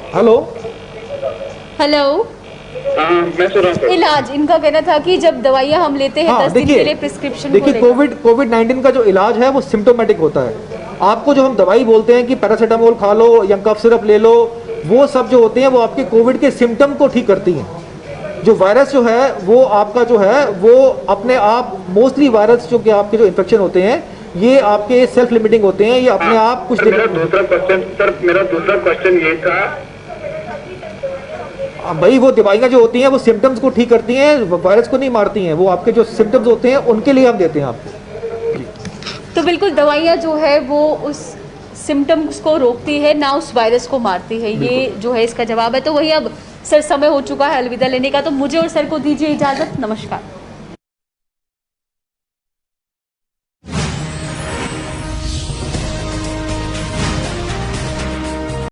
मैं सुन रहा हूँ। इलाज, इनका कहना था कि जब दवाइयाँ हम लेते हैं 10 दिन के लिए प्रिस्क्रिप्शन को देखिए लेकर। कोविड-19 का जो इलाज है वो सिम्टोमेटिक होता है। आपको जो हम दवाई बोलते हैं कि पैरासीटामोल खा लो या कफ सिरप ले लो, वो सब जो होते हैं वो आपके कोविड के सिम्टम को ठीक करती हैं। जो वायरस जो है वो आपका जो है वो अपने आप, मोस्टली वायरस जो कि आपके जो इन्फेक्शन होते हैं ये आपके सेल्फ लिमिटिंग होते हैं, ये अपने आप कुछ मेरा दूसरा क्वेश्चन ये था भाई, वो दवाइयाँ जो होती हैं वो सिम्टम्स को ठीक करती हैं, वायरस को नहीं मारती हैं। वो आपके जो सिम्टम्स होते हैं उनके लिए हम देते हैं आपको। तो बिल्कुल दवाइयाँ जो है वो उस सिम्टम्स को रोकती है, ना उस वायरस को मारती है, ये जो है इसका जवाब है। तो वही अब सर समय हो चुका है अलविदा लेने का, तो मुझे और सर को दीजिए इजाज़त। नमस्कार।